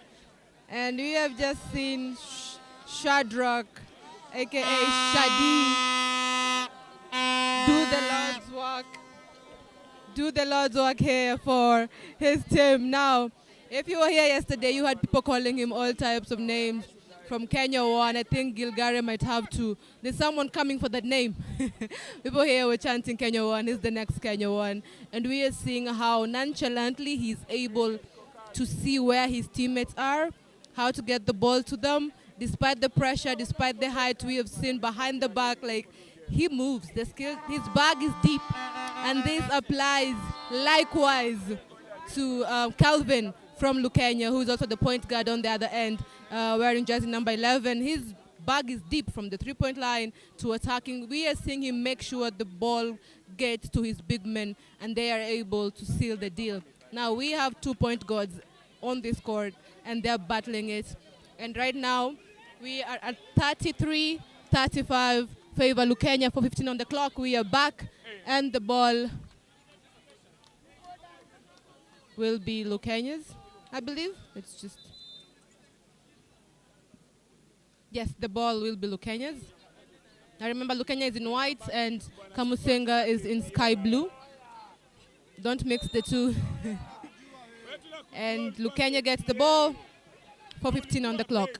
[SPEAKER 2] And we have just seen Shadrach, aka Shadi, do the Lord's work here for his team. Now, if you were here yesterday, you had people calling him all types of names. From Kenya 1, I think Gilgare might have to. There's someone coming for that name. People here were chanting Kenya 1, he's the next Kenya 1. And we are seeing how nonchalantly he's able to see where his teammates are, how to get the ball to them, despite the pressure, despite the height we have seen behind the back, like he moves, the skill, his bag is deep. And this applies likewise to Calvin from Lukenya, who's also the point guard on the other end, wearing jersey number 11. His bag is deep from the three-point line to attacking. We are seeing him make sure the ball gets to his big men, and they are able to seal the deal. Now, we have 2-point guards on this court, and they're battling it. And right now, we are at 33-35 favor Lukenya for 15 on the clock. We are back, and the ball will be Lukenya's, I believe. It's just... Yes, the ball will be Lukenya's. I remember Lukenya is in white and Kamusinga is in sky blue. Don't mix the two. And Lukenya gets the ball for 15 on the clock.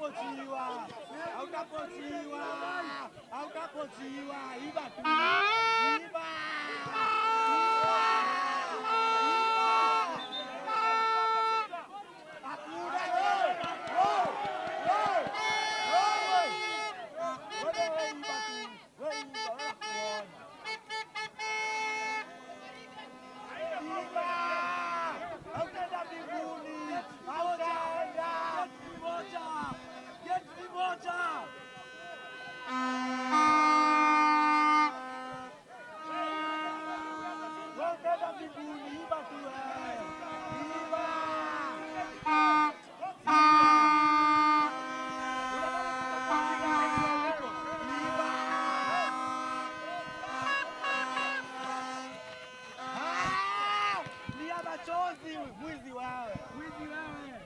[SPEAKER 4] hautapochiwa, hautapochiwa, hautapochiwa, iba tu, iba. Mwizi wewe, mwizi wewe.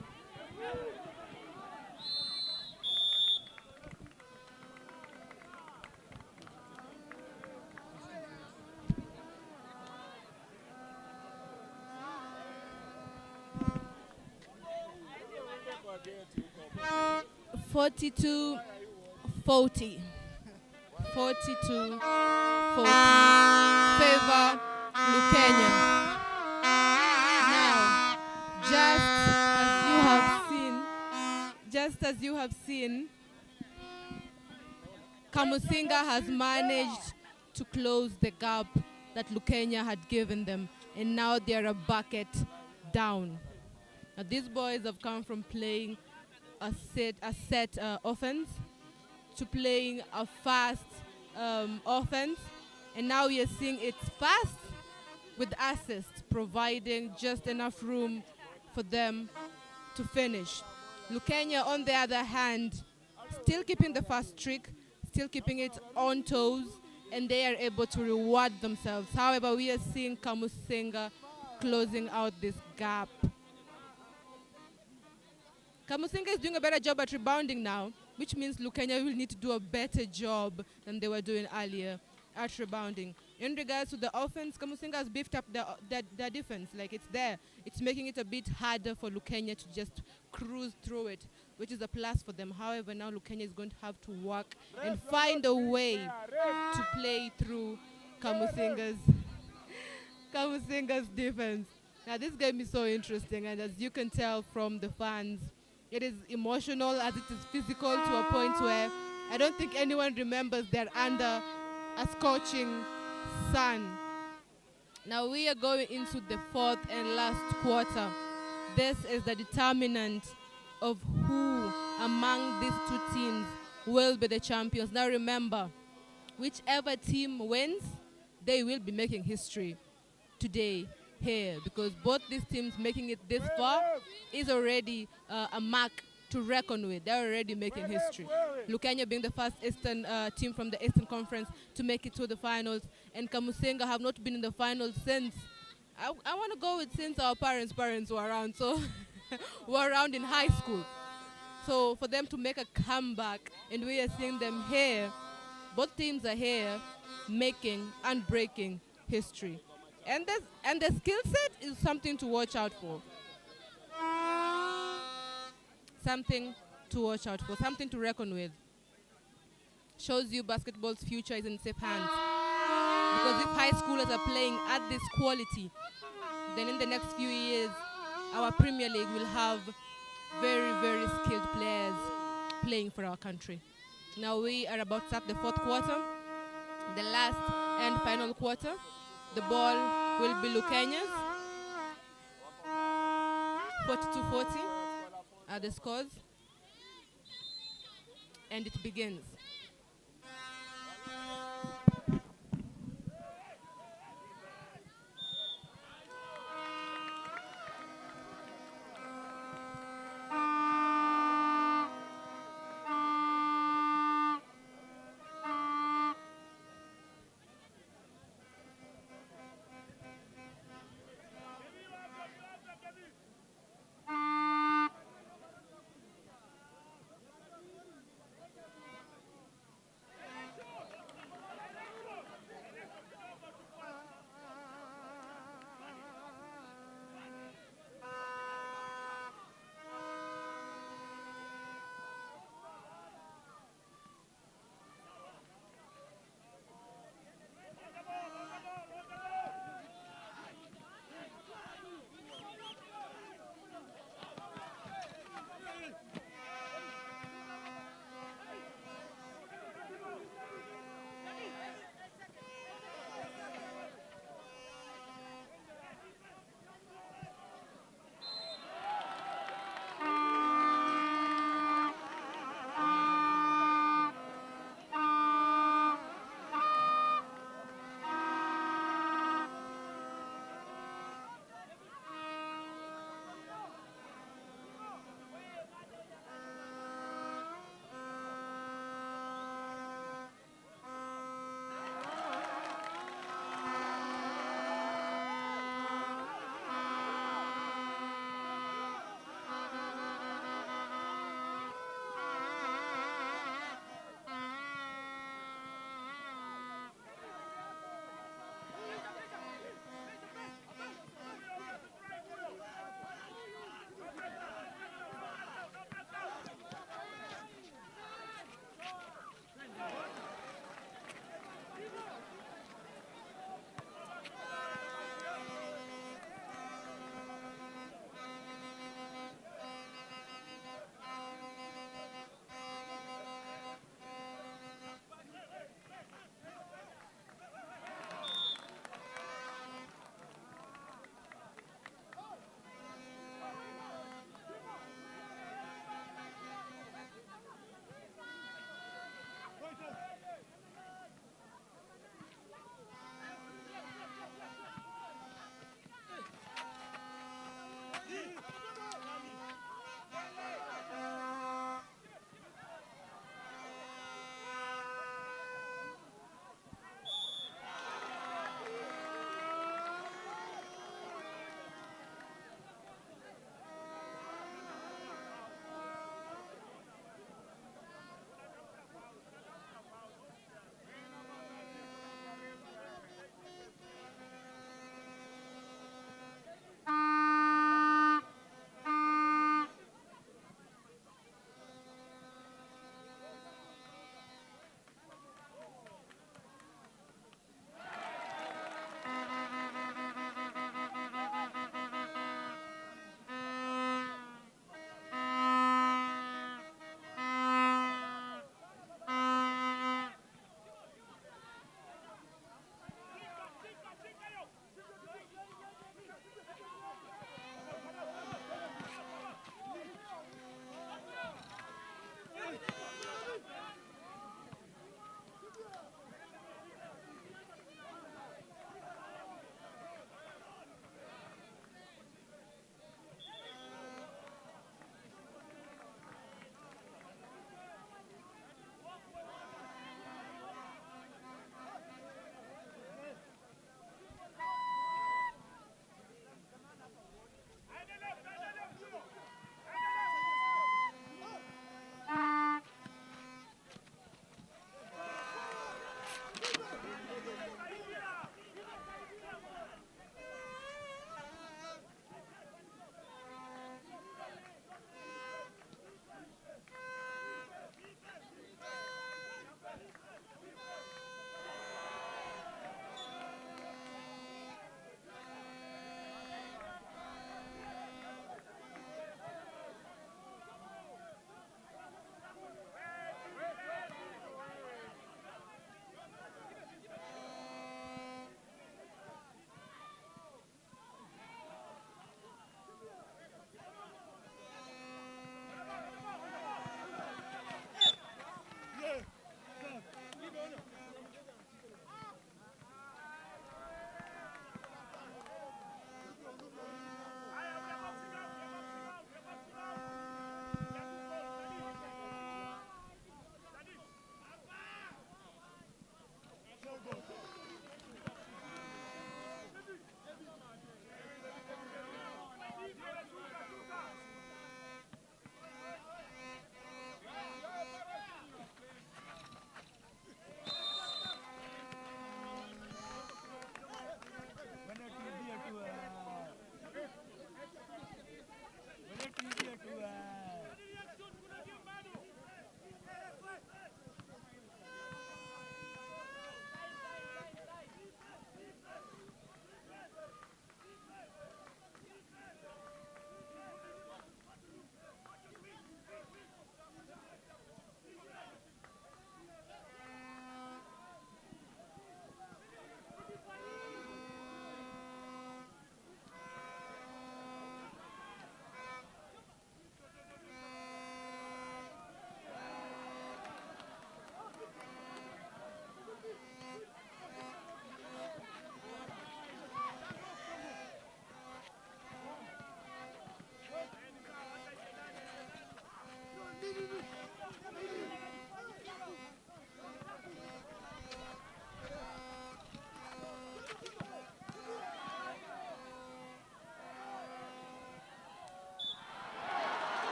[SPEAKER 2] 42-40. 42-40. Favor Lukenya. Now, just as you have seen, Kamusinga has managed to close the gap that Lukenya had given them, and now they're a bucket down. Now, these boys have come from playing a set offense to playing a fast offense, and now we are seeing it's fast with assists, providing just enough room for them to finish. Lukenya, on the other hand, still keeping the fast streak, still keeping it on toes, and they are able to reward themselves. However, we are seeing Kamusinga closing out this gap. Kamusinga is doing a better job at rebounding now, which means Lukenya will need to do a better job than they were doing earlier at rebounding. In regards to the offense, Kamusinga has beefed up the defense. Like, it's there. It's making it a bit harder for Lukenya to just cruise through it, which is a plus for them. However, now Lukenya is going to have to work and find a way to play through Kamusinga's defense. Now, this game is so interesting, and as you can tell from the fans, it is emotional as it is physical to a point where I don't think anyone remembers they're under a scorching sun. Now we are going into the fourth and last quarter. This is the determinant of who among these two teams will be the champions. Now remember, whichever team wins, they will be making history today here, because both these teams making it this far is already a mark to reckon with. They're already making history. Lukenya being the first Eastern team from the Eastern Conference to make it to the finals, and Kamusinga have not been in the finals since, I want to go with since our parents were around, so were around in high school. So for them to make a comeback, and we are seeing them here, both teams are here making and breaking history. And the skill set is something to watch out for. Something to watch out for, something to reckon with. Shows you basketball's future is in safe hands. Because if high schoolers are playing at this quality, then in the next few years, our Premier League will have very, very skilled players playing for our country. Now we are about to start the fourth quarter, the last and final quarter. The ball will be Lukenya's. 42-40 are the scores. And it begins.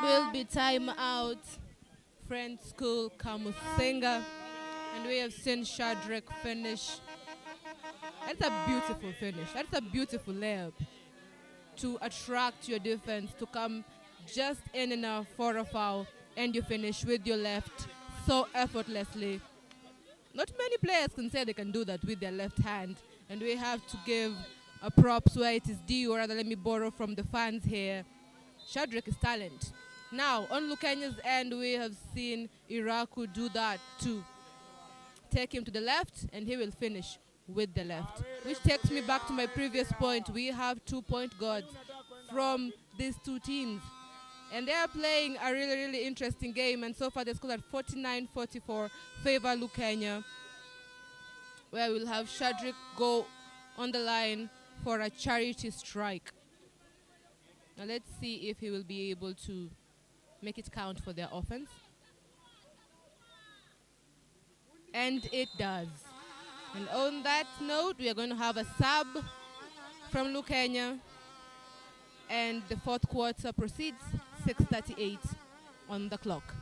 [SPEAKER 2] will be time out. Friend School Kamusinga. And we have seen Shadrach finish. That's a beautiful finish. That's a beautiful layup to attract your defense to come just in enough for a foul, and you finish with your left so effortlessly. Not many players can say they can do that with their left hand, and we have to give a props where it is due, or rather let me borrow from the fans here. Shadrach is talent. Now, on Lukenya's end, we have seen Iraku do that too. Take him to the left, and he will finish with the left. Which takes me back to my previous point. We have 2-point guards from these two teams. And they are playing a really, really interesting game. And so far, they scored at 49-44, favor Lukenya, where we'll have Shadrach go on the line for a charity strike. Now let's see if he will be able to make it count for their offense. And it does. And on that note, we are going to have a sub from Lukenya. And the fourth quarter proceeds, 6:38 on the clock.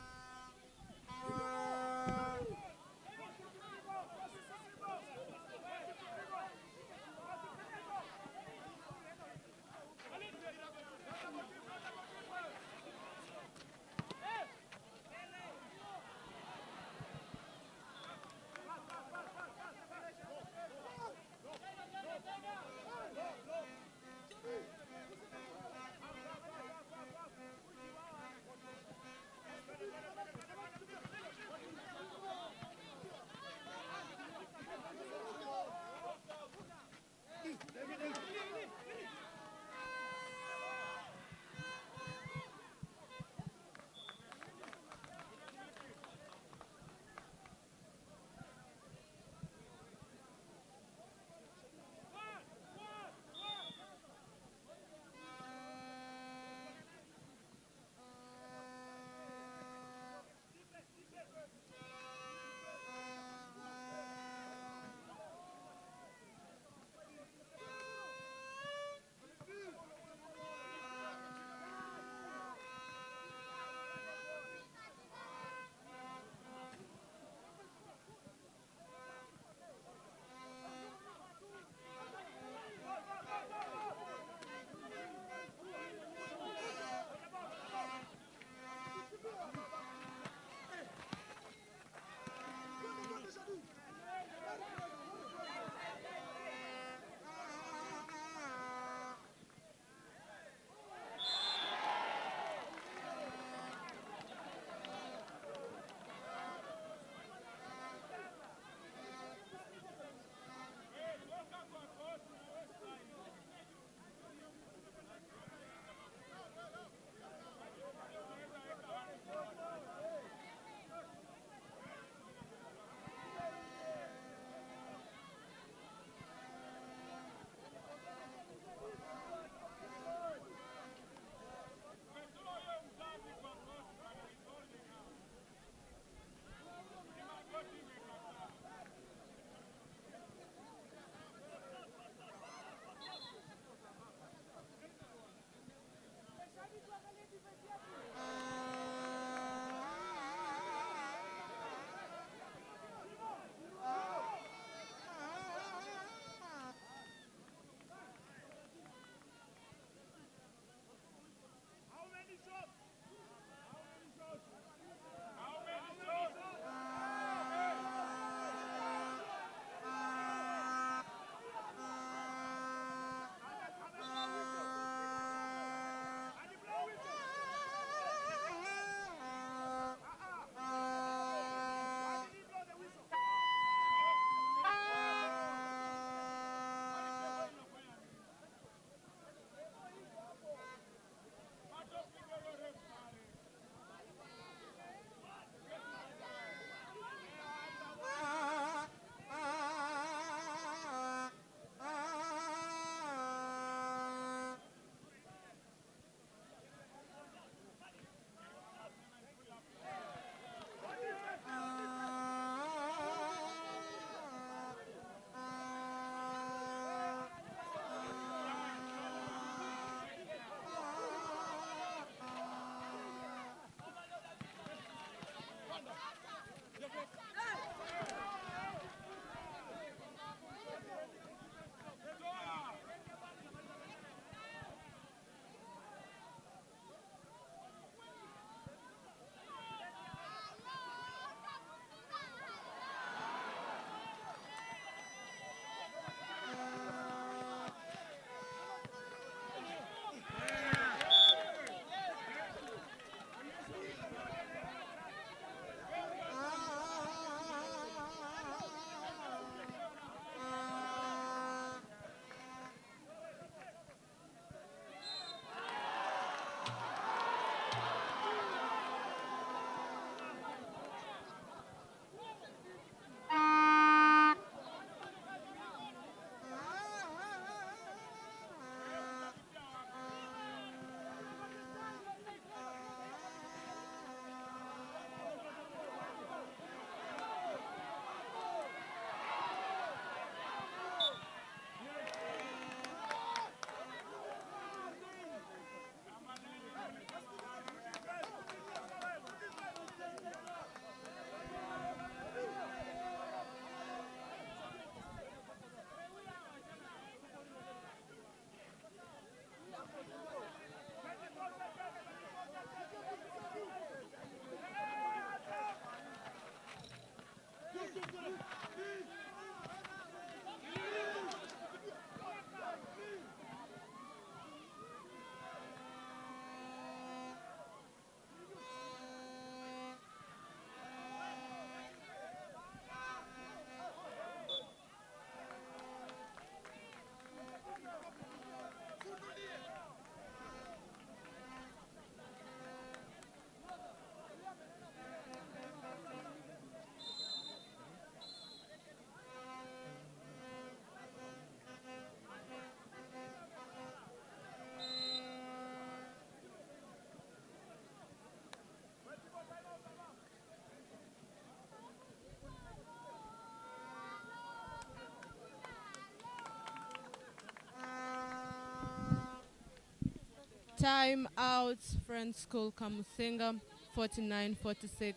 [SPEAKER 2] Time out, Friends School Kamusinga, 49-46,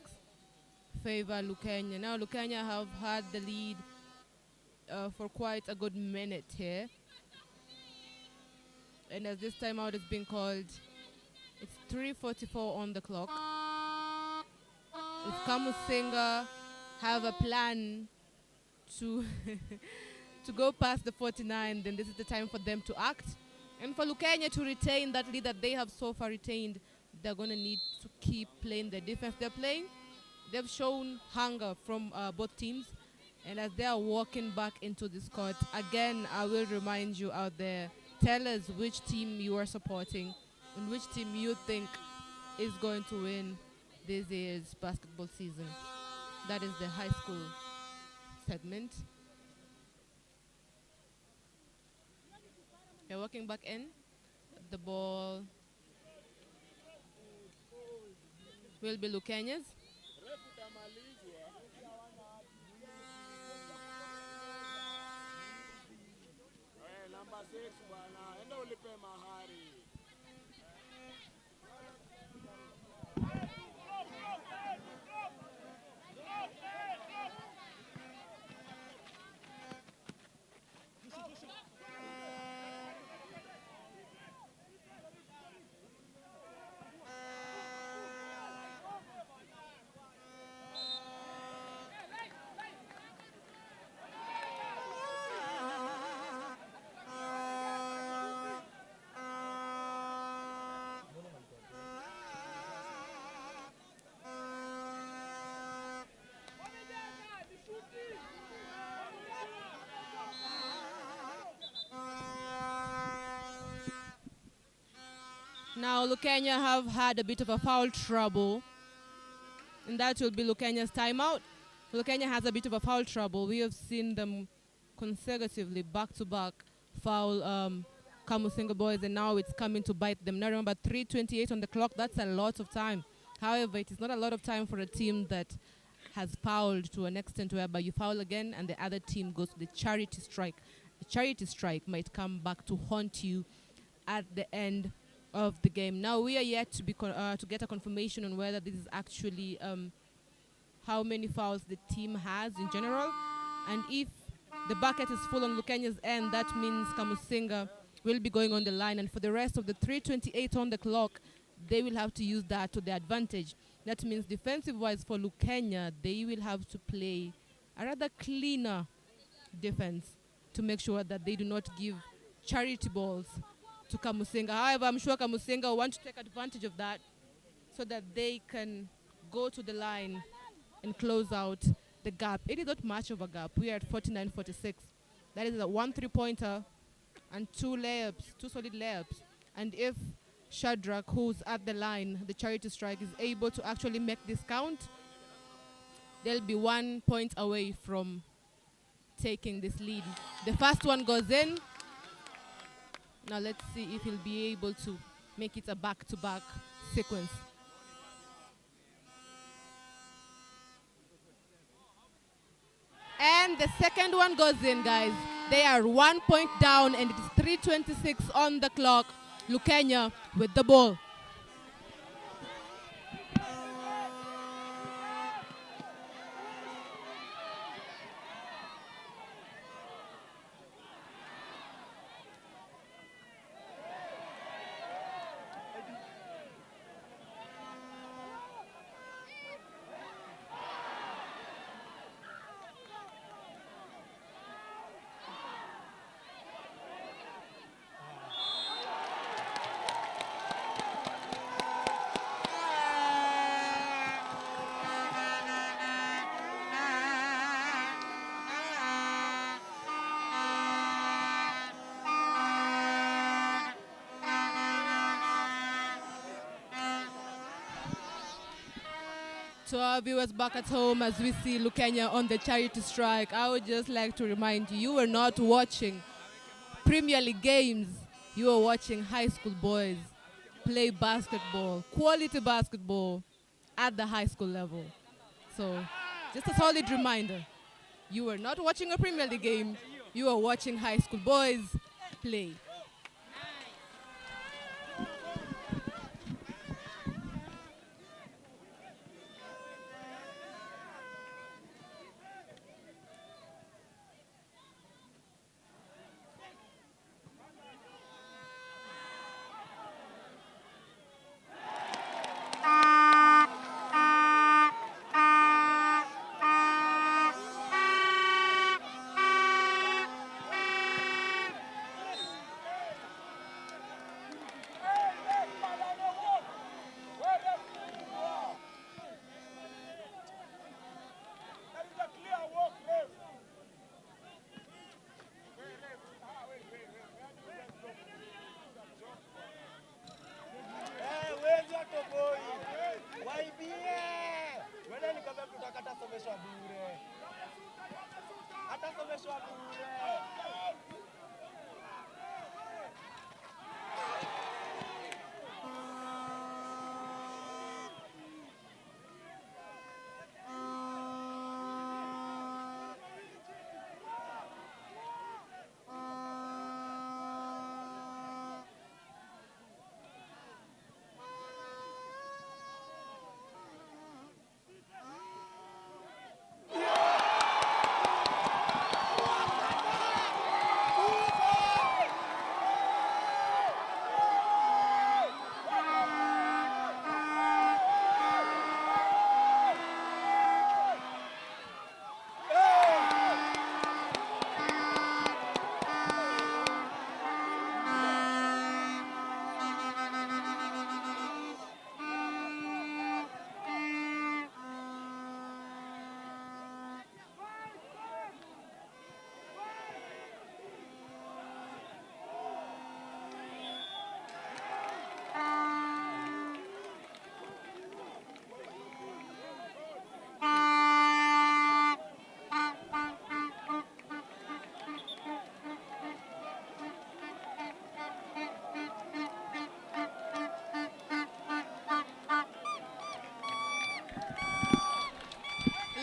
[SPEAKER 2] favor Lukenya. Now Lukenya have had the lead for quite a good minute here. And as this timeout is being called, it's 3:44 on the clock. If Kamusinga have a plan to to go past the 49, then this is the time for them to act. And for Lukenya to retain that lead that they have so far retained, they're going to need to keep playing the defense they're playing. They've shown hunger from both teams. And as they are walking back into this court, again, I will remind you out there, tell us which team you are supporting and which team you think is going to win this year's basketball season. That is the high school segment. They're walking back in. The ball will be Lukenya's. Now Lukenya have had a bit of a foul trouble, and that will be Lukenya's timeout. Lukenya has a bit of a foul trouble. We have seen them consecutively back-to-back foul Kamusinga boys, and now it's coming to bite them. Now remember, 3:28 on the clock, that's a lot of time. However, it is not a lot of time for a team that has fouled to an extent whereby you foul again and the other team goes to the charity strike. The charity strike might come back to haunt you at the end of the game. Now we are yet to be to get a confirmation on whether this is actually how many fouls the team has in general, and if the bucket is full on Lukenya's end, that means Kamusinga will be going on the line, and for the rest of the 3:28 on the clock, they will have to use that to their advantage. That means defensive-wise for Lukenya, they will have to play a rather cleaner defense to make sure that they do not give charity balls to Kamusinga. However, I'm sure Kamusinga will want to take advantage of that so that they can go to the line and close out the gap. It is not much of a gap. We are at 49-46. That is a 1 3-pointer and 2 layups, 2 solid layups. And if Shadrach, who's at the line, the charity strike, is able to actually make this count, they'll be 1 point away from taking this lead. The first one goes in. Now let's see if he'll be able to make it a back-to-back sequence. And the second one goes in, guys. They are 1 point down, and it is 3:26 on the clock. Lukenya with the ball. To our viewers back at home, as we see Lukenya on the charity strike, I would just like to remind you, you are not watching Premier League games. You are watching high school boys play basketball, quality basketball at the high school level. So just a solid reminder, you are not watching a Premier League game. You are watching high school boys play.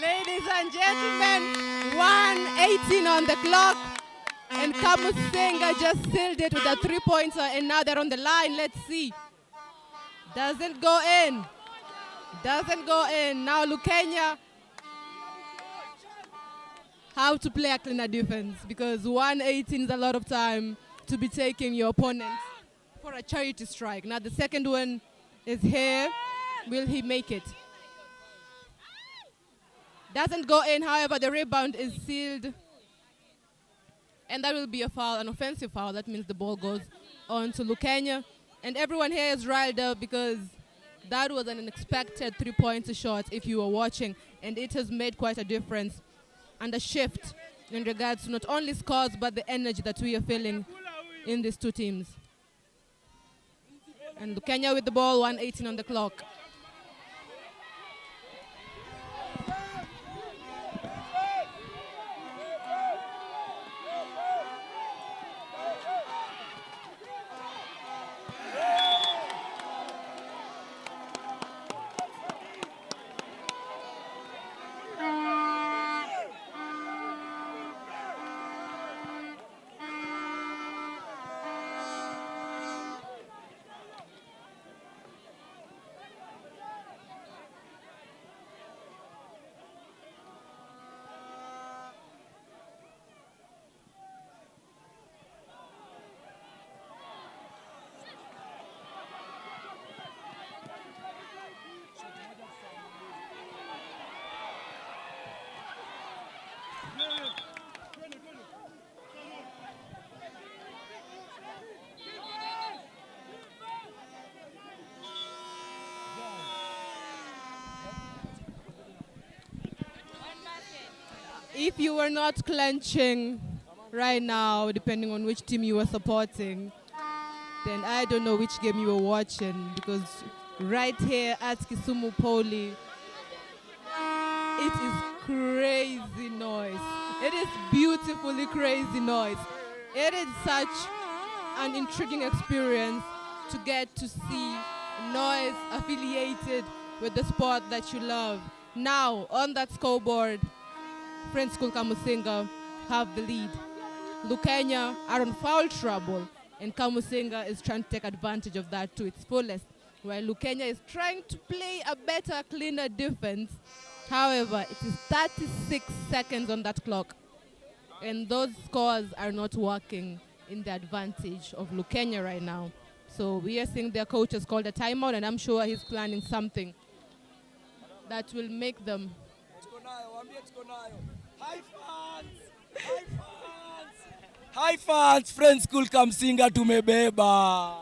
[SPEAKER 2] Ladies and gentlemen, 1:18 on the clock. And Kamusinga just sealed it with a 3-pointer, and now they're on the line. Let's see. Doesn't go in. Doesn't go in. Now Lukenya how to play a cleaner defense, because 1:18 is a lot of time to be taking your opponent for a charity strike. Now the second one is here. Will he make it? Doesn't go in, however, the rebound is sealed. And that will be a foul, an offensive foul. That means the ball goes on to Lukenya. And everyone here is riled up because that was an unexpected 3-point shot if you were watching. And it has made quite a difference and a shift in regards to not only scores but the energy that we are feeling in these two teams. And Lukenya with the ball, 1:18 on the clock. If you were not clenching right now, depending on which team you were supporting, then I don't know which game you were watching, because right here at Kisumu Poly, it is crazy noise. It is beautifully crazy noise. It is such an intriguing experience to get to see noise affiliated with the sport that you love. Now, on that scoreboard, Friends School Kamusinga have the lead. Lukenya are on foul trouble, and Kamusinga is trying to take advantage of that to its fullest, while Lukenya is trying to play a better, cleaner defense. However, it is 36 seconds on that clock, and those scores are not working in the advantage of Lukenya right now. So we are seeing their coach has called a timeout, and I'm sure he's planning something that will make them.
[SPEAKER 4] Hi fans, Friends School Kamusinga tumebeba.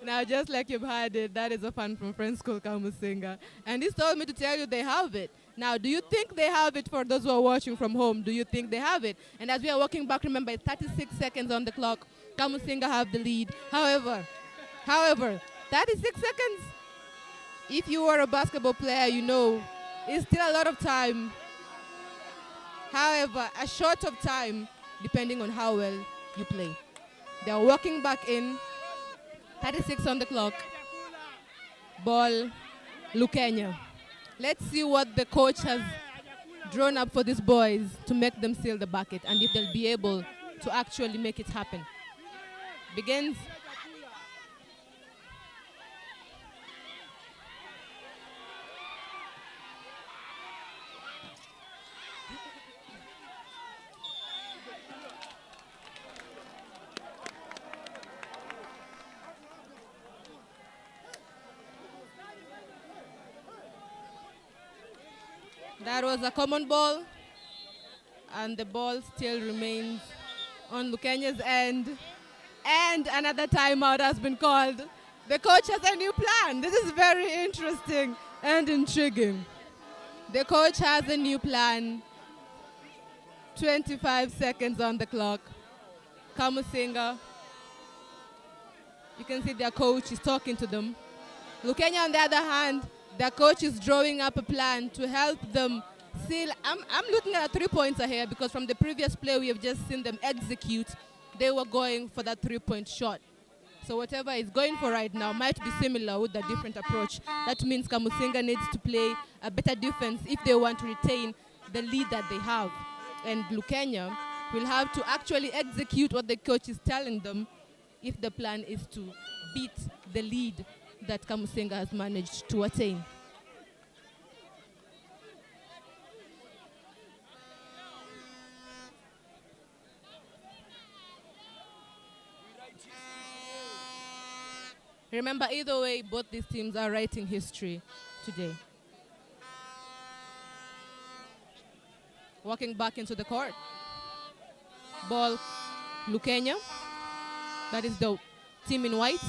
[SPEAKER 2] Now, just like you've heard it, that is a fan from Friends School Kamusinga. And he's told me to tell you they have it. Now, do you think they have it for those who are watching from home? Do you think they have it? And as we are walking back, remember, it's 36 seconds on the clock. Kamusinga have the lead. However, 36 seconds, if you are a basketball player, you know, it's still a lot of time. However, a short of time, depending on how well you play. They are walking back in. 36 on the clock. Ball, Lukenya. Let's see what the coach has drawn up for these boys to make them seal the bucket, and if they'll be able to actually make it happen. Begins. That was a common ball, and the ball still remains on Lukenya's end. And another timeout has been called. The coach has a new plan. This is very interesting and intriguing. The coach has a new plan. 25 seconds on the clock. Kamusinga. You can see their coach is talking to them. Lukenya, on the other hand, their coach is drawing up a plan to help them seal. I'm looking at a 3-pointer here, because from the previous play we have just seen them execute. They were going for that 3-point shot. So whatever is going for right now might be similar with a different approach. That means Kamusinga needs to play a better defense if they want to retain the lead that they have. And Lukenya will have to actually execute what the coach is telling them if the plan is to beat the lead that Kamusinga has managed to attain. Remember, either way, both these teams are writing history today. Walking back into the court. Ball, Lukenya. That is the team in white.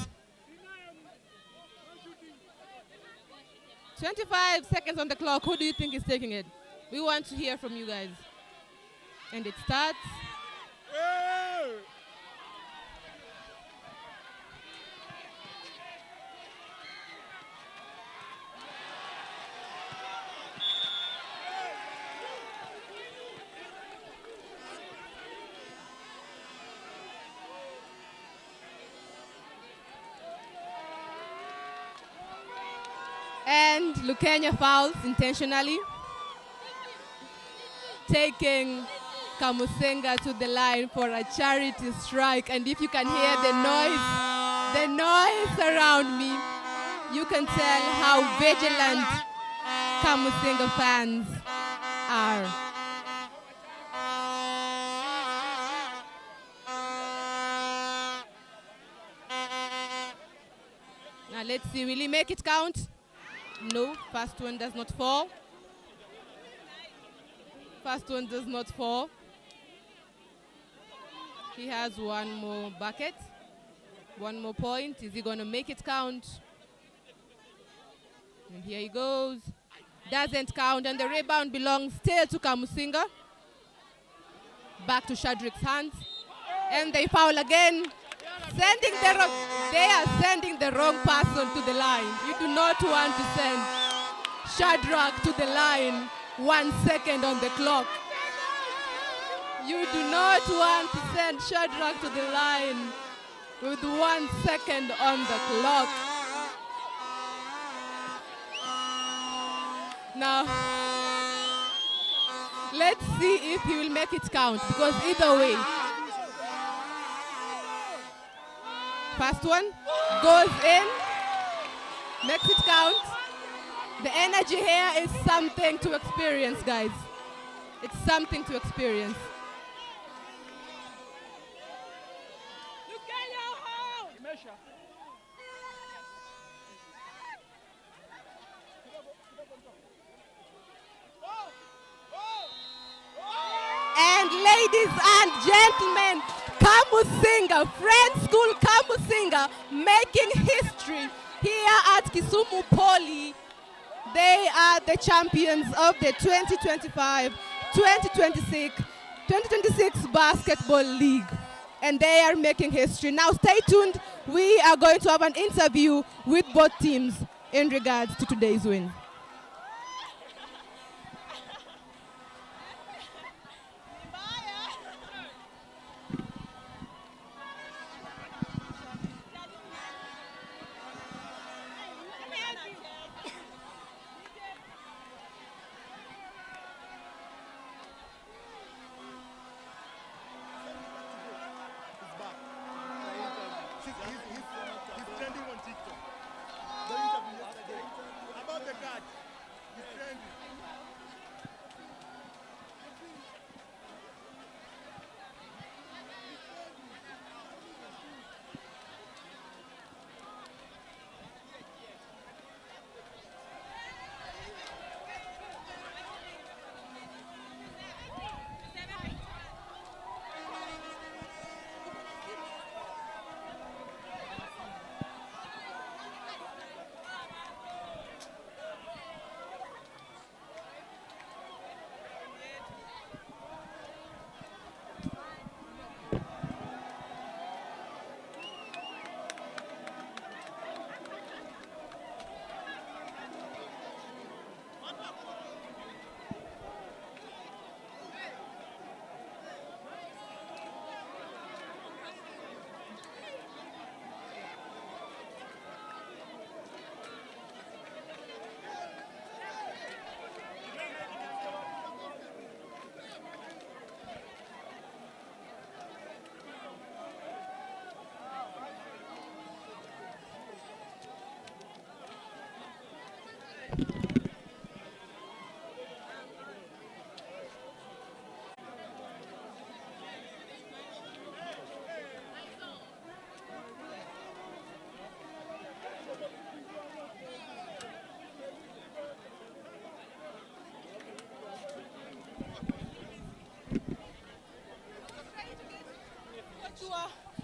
[SPEAKER 2] 25 seconds on the clock. Who do you think is taking it? We want to hear from you guys. And it starts. And Lukenya fouls intentionally, taking Kamusinga to the line for a charity strike. And if you can hear the noise around me, you can tell how vigilant Kamusinga fans are. Now let's see, will he make it count? No, first one does not fall. First one does not fall. He has one more bucket, one more point. Is he going to make it count? And here he goes. Doesn't count, and the rebound belongs still to Kamusinga. Back to Shadrack's hands. And they foul again. They are sending the wrong person to the line. You do not want to send Shadrack to the line 1 second on the clock. You do not want to send Shadrack to the line with 1 second on the clock. Now, let's see if he will make it count, because either way, first one goes in, makes it count. The energy here is something to experience, guys. It's something to experience. And ladies and gentlemen, Kamusinga, Friends School Kamusinga, making history here at Kisumu Poly. They are the champions of the 2025-2026 Basketball League. And they are making history. Now stay tuned. We are going to have an interview with both teams in regards to today's win.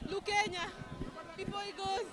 [SPEAKER 2] Lukenya, before he goes.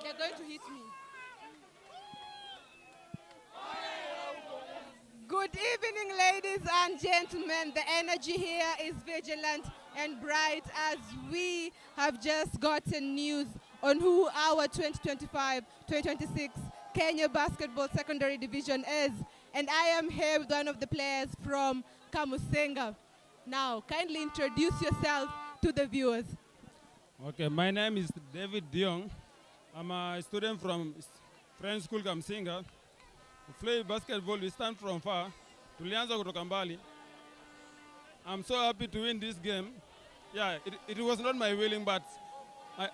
[SPEAKER 2] They're going to hit me. Good evening, ladies and gentlemen. The energy here is vigilant and bright as we have just gotten news on who our 2025-2026 Kenya Basketball Secondary Division is. And I am here with one of the players from Kamusinga. Now, kindly introduce yourself to the viewers.
[SPEAKER 14] Okay, my name is David Diong. I'm a student from French School Kamusinga. We play basketball, we stand from far. Tulianza kutoka mbali. I'm so happy to win this game. Yeah, it was not my willing, but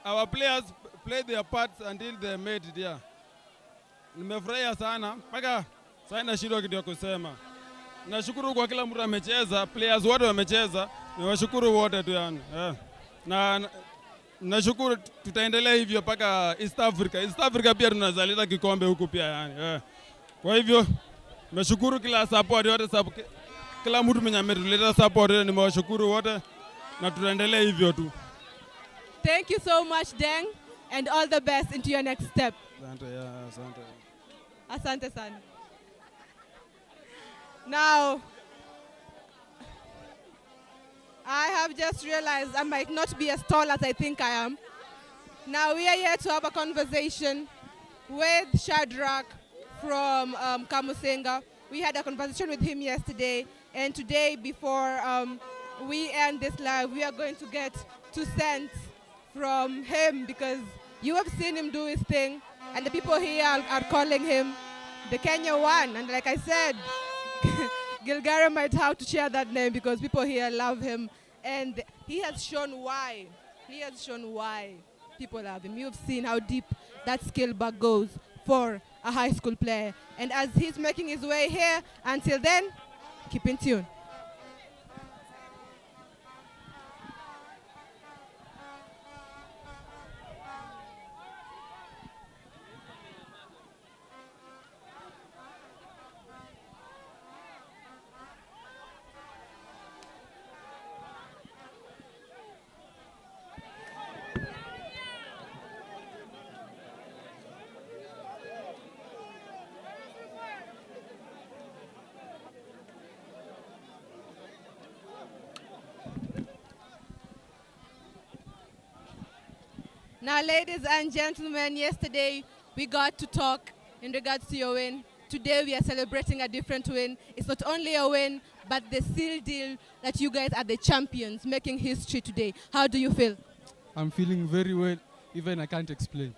[SPEAKER 14] our players played their parts until they made it, yeah. Nimefurahia sana, mpaka sasa nashindwa kitu ya kusema. Nashukuru kwa kila mtu amecheza, players wote wamecheza, niwashukuru wote tu yani. Yeah. Na nashukuru tutaendelea hivyo mpaka East Africa. East Africa pia tunazaleta kikombe huku pia yani. Yeah. Kwa hivyo nashukuru kila support yote, kila mtu mwenye ametuleta support yote, nimewashukuru wote na tutaendelea hivyo tu.
[SPEAKER 2] Thank you so much, Deng, and all the best into your next step.
[SPEAKER 14] Asante, yeah, asante.
[SPEAKER 2] Asante sana. Now, I have just realized I might not be as tall as I think I am. Now we are here to have a conversation with Shadrach from Kamusinga. We had a conversation with him yesterday, and today before we end this live, we are going to get 2 cents from him because you have seen him do his thing, and the people here are calling him the Kenya one. And like I said, Gilgara might have to share that name because people here love him, and he has shown why. He has shown why people love him. You've seen how deep that skill bag goes for a high school player. And as he's making his way here, until then, keep in tune. Now, ladies and gentlemen, yesterday we got to talk in regards to your win. Today we are celebrating a different win. It's not only a win, but the seal deal that you guys are the champions, making history today. How do you feel?
[SPEAKER 15] I'm feeling very well, even I can't explain.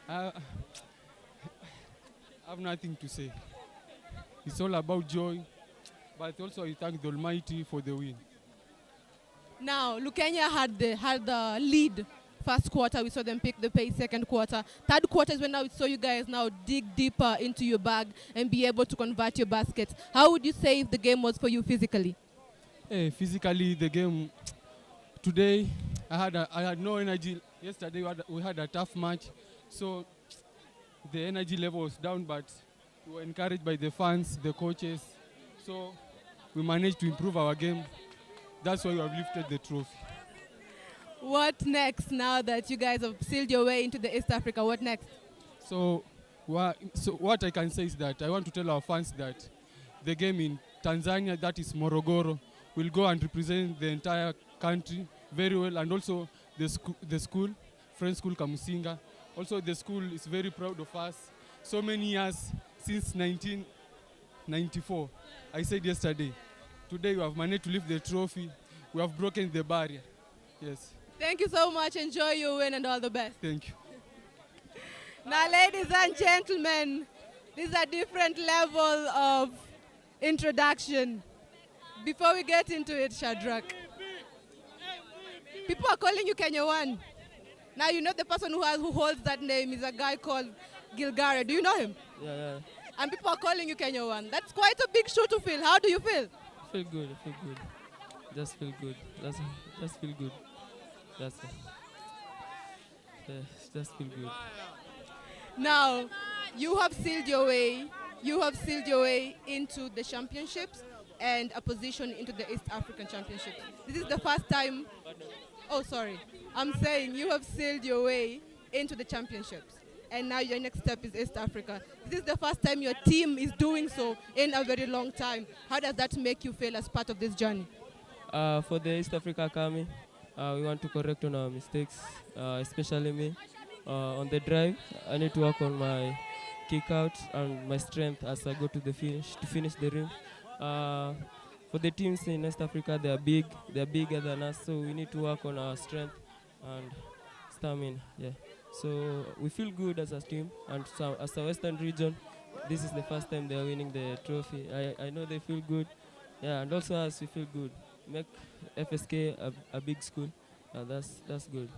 [SPEAKER 15] I have nothing to say. It's all about joy, but also I thank the Almighty for the win.
[SPEAKER 2] Now, Lukenya had the lead. First quarter, we saw them pick the pace. Second quarter. Third quarter is when now we saw you guys now dig deeper into your bag and be able to convert your baskets. How would you say the game was for you physically?
[SPEAKER 15] Physically, the game today, I had no energy. Yesterday, we had a tough match. So the energy level was down, but we were encouraged by the fans, the coaches. So we managed to improve our game. That's why we have lifted the trophy.
[SPEAKER 2] What next now that you guys have sealed your way into the East Africa? What next?
[SPEAKER 15] So what I can say is that I want to tell our fans that the game in Tanzania, that is Morogoro, will go and represent the entire country very well, and also the school, Friends School Kamusinga. Also the school is very proud of us. So many years since 1994. I said yesterday. Today we have managed to lift the trophy. We have broken the barrier. Yes.
[SPEAKER 2] Thank you so much. Enjoy your win and all the best.
[SPEAKER 15] Thank you.
[SPEAKER 2] Now, ladies and gentlemen, this is a different level of introduction. Before we get into it, Shadrach, people are calling you Kenya One. Now, you know the person who holds that name is a guy called Gilgare. Do you know him?
[SPEAKER 16] Yeah.
[SPEAKER 2] And people are calling you Kenya One. That's quite a big shoe to fill. How do you feel?
[SPEAKER 16] I feel good. Just feel good. Just feel good. Just feel good.
[SPEAKER 2] Now, you have sealed your way. You have sealed your way into the championships and a position into the East African Championship. This is the first time. Oh, sorry. I'm saying you have sealed your way into the championships. And now your next step is East Africa. This is the first time your team is doing so in a very long time. How does that make you feel as part of this journey?
[SPEAKER 16] For the East Africa coming, we want to correct on our mistakes, especially me. On the drive, I need to work on my kick out and my strength as I go to the finish, to finish the rim. For the teams in East Africa, they are bigger than us, so we need to work on our strength and stamina. Yeah. So we feel good as a team, and so as a Western region, this is the first time they are winning the trophy. I know they feel good, yeah, and also us, we feel good. Make FSK a big school, that's good.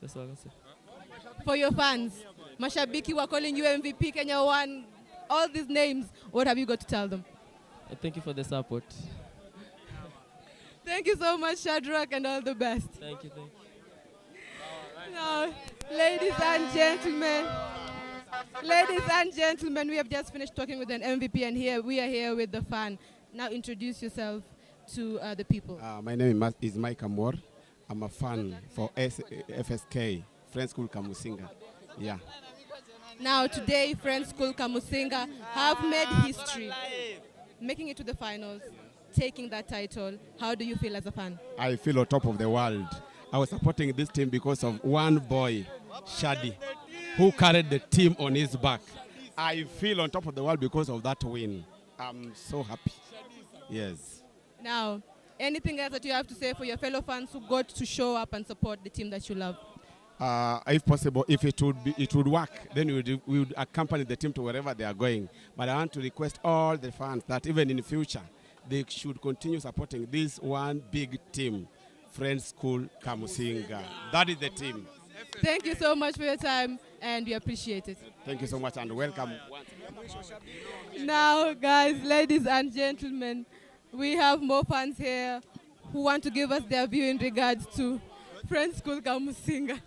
[SPEAKER 16] That's all I can say.
[SPEAKER 2] For your fans, Mashabiki were calling you MVP, Kenya One, all these names. What have you got to tell them?
[SPEAKER 16] Thank you for the support.
[SPEAKER 2] Thank you so much, Shadrach, and all the best.
[SPEAKER 16] Thank you.
[SPEAKER 2] Now, ladies and gentlemen, we have just finished talking with an MVP, and we are here with the fan. Now introduce yourself to the people.
[SPEAKER 17] My name is Mike Amor. I'm a fan for FSK, Friends School Kamusinga. Yeah.
[SPEAKER 2] Now today, Friends School Kamusinga have made history, making it to the finals, taking that title. How do you feel as a fan?
[SPEAKER 17] I feel on top of the world. I was supporting this team because of one boy, Shadi, who carried the team on his back. I feel on top of the world because of that win. I'm so happy. Yes.
[SPEAKER 2] Now, anything else that you have to say for your fellow fans who got to show up and support the team that you love?
[SPEAKER 17] If possible, if it would work, then we would accompany the team to wherever they are going. But I want to request all the fans that even in the future, they should continue supporting this one big team, Friends School Kamusinga. That is the team.
[SPEAKER 2] Thank you so much for your time, and we appreciate it.
[SPEAKER 17] Thank you so much, and welcome.
[SPEAKER 2] Now, guys, ladies and gentlemen, we have more fans here who want to give us their view in regards to Friends School Kamusinga.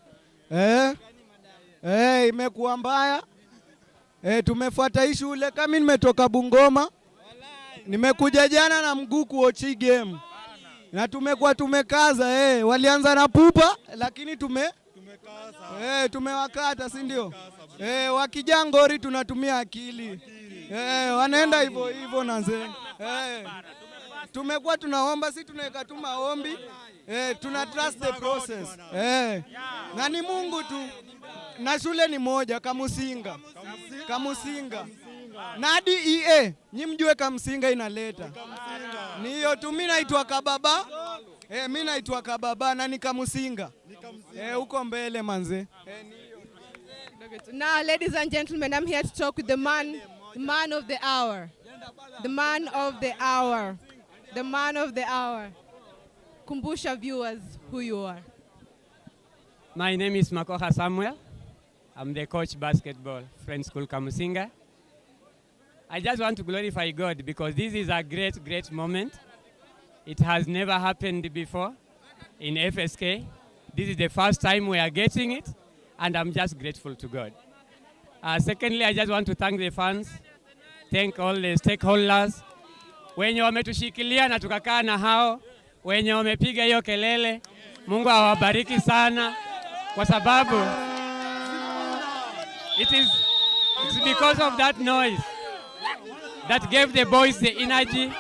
[SPEAKER 18] Imekuwa mbaya. Tumefuata hii shule kama nimetoka Bungoma. Nimekuja jana na mguu kuochi game. Na tumekaza walianza na pupa lakini tumewakata, si ndio? Wakija ngori tunatumia akili. Wanaenda hivyo na nze. Tumekuwa tunaomba, si tunaweka tu maombi. Tuna trust the process. Na ni Mungu tu. Na shule ni moja, Kamusinga. Na DEA, nyi mjue Kamusinga inaleta. Ni hiyo tu. Mimi naitwa Kababa. Mimi naitwa Kababa na ni Kamusinga. Uko mbele manze.
[SPEAKER 2] Now, ladies and gentlemen, I'm here to talk with the man of the hour. The man of the hour. The man of the hour. Kumbusha viewers who you are.
[SPEAKER 19] My name is Makoha Samuel. I'm the coach basketball, Friends School Kamusinga. I just want to glorify God because this is a great, great moment. It has never happened before in FSK. This is the first time we are getting it, and I'm just grateful to God. Secondly, I just want to thank the fans, thank all the stakeholders. Wenye wametushikilia na tukakaa na hao, wenye wamepiga hiyo kelele, Mungu awabariki sana kwa sababu it's because of that noise that gave the boys the energy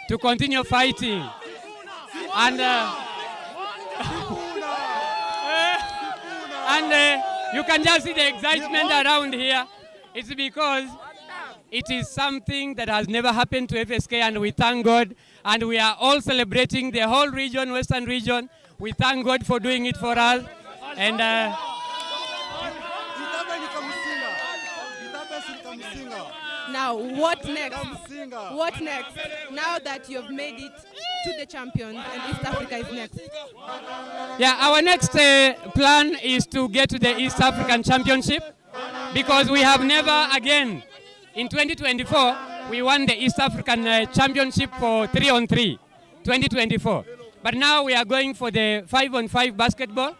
[SPEAKER 19] to continue fighting. And you can just see the excitement around here. It's because it is something that has never happened to FSK, and we thank God. And we are all celebrating the whole region, Western region. We thank God for doing it for us. And
[SPEAKER 2] now, what next? What next? Now that you have made it to the champions and East Africa is next.
[SPEAKER 19] yeah, our next plan is to get to the East African Championship, because we have never again, in 2024, we won the East African Championship for 3-on-3, 2024. But now we are going for the 5-on-5 basketball.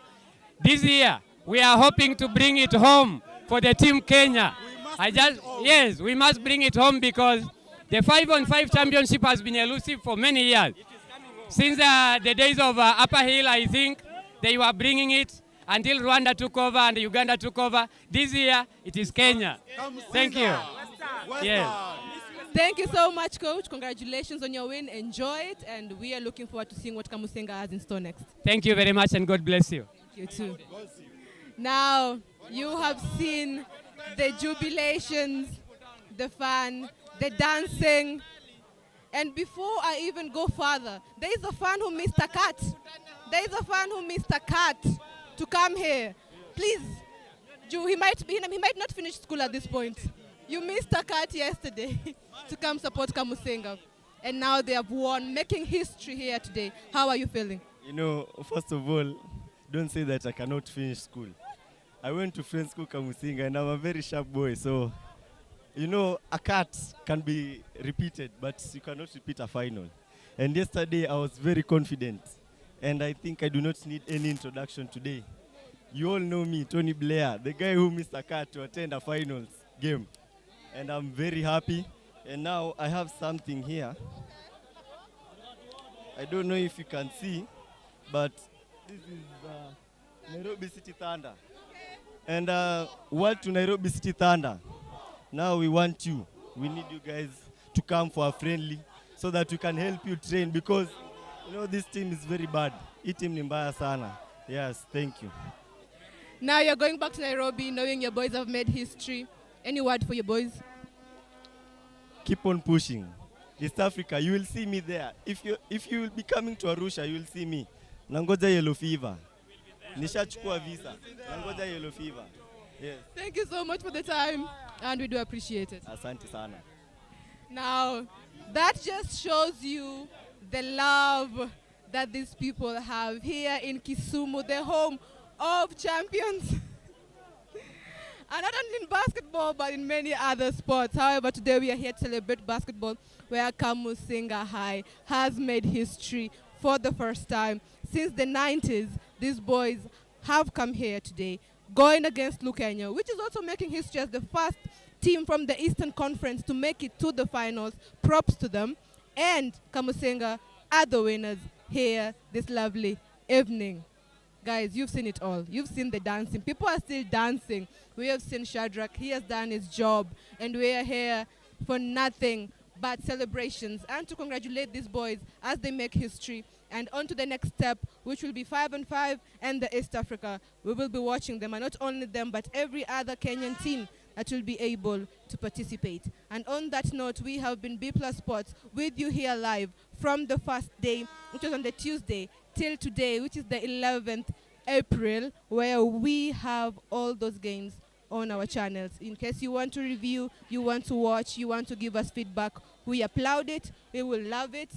[SPEAKER 19] This year, we are hoping to bring it home for the team Kenya. Yes, we must bring it home because the 5-on-5 championship has been elusive for many years. Since the days of Upper Hill, I think, they were bringing it until Rwanda took over and Uganda took over. This year, it is Kenya. Thank you. Yes.
[SPEAKER 2] Thank you so much, Coach. Congratulations on your win. Enjoy it, and we are looking forward to seeing what Kamusinga has in store next.
[SPEAKER 19] Thank you very much, and God bless you.
[SPEAKER 2] Thank you too. Now, you have seen the jubilations, the fun, the dancing. And before I even go further, there is a fan who missed a cut. There is a fan who missed a cut to come here. Please, Ju, he might not finish school at this point. You missed a cut yesterday to come support Kamusinga. And now they have won, making history here today. How are you feeling?
[SPEAKER 20] You know, first of all, don't say that I cannot finish school. I went to Friends School Kamusinga and I'm a very sharp boy, so you know, a cut can be repeated, but you cannot repeat a final. And yesterday I was very confident, and I think I do not need any introduction today. You all know me, Tony Blair, the guy who missed a cut to attend a finals game. And I'm very happy. And now I have something here. I don't know if you can see, but this is Nairobi City Thunder. And what to Nairobi City Thunder? Now we want you. We need you guys to come for a friendly so that we can help you train, because you know this team is very bad. Hii team ni mbaya sana. Yes, thank you.
[SPEAKER 2] Now you're going back to Nairobi knowing your boys have made history. Any word for your boys?
[SPEAKER 20] Keep on pushing. East Africa, you will see me there. If you will be coming to Arusha, you will see me. Nangoja yellow fever. Nishachukua visa. Nangoja yellow fever. Yes.
[SPEAKER 2] Thank you so much for the time, and we do appreciate it.
[SPEAKER 20] Asante sana.
[SPEAKER 2] Now, that just shows you the love that these people have here in Kisumu, the home of champions. And not only in basketball, but in many other sports. However, today we are here to celebrate basketball, where Kamusinga High has made history for the first time. Since the 90s, these boys have come here today, going against Lukenya, which is also making history as the first team from the Eastern Conference to make it to the finals. Props to them. And Kamusinga are the winners here this lovely evening. Guys, you've seen it all. You've seen the dancing. People are still dancing. We have seen Shadrach. He has done his job. And we are here for nothing but celebrations and to congratulate these boys as they make history. And on to the next step, which will be 5-on-5 and the East Africa. We will be watching them, and not only them, but every other Kenyan team that will be able to participate. And on that note, we have been B+ Sports with you here live from the first day, which was on the Tuesday, till today, which is the 11th April, where we have all those games on our channels. In case you want to review, you want to watch, you want to give us feedback, we applaud it, we will love it.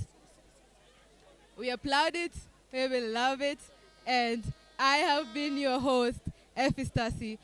[SPEAKER 2] We applaud it, we will love it. And I have been your host, Effie Stasi.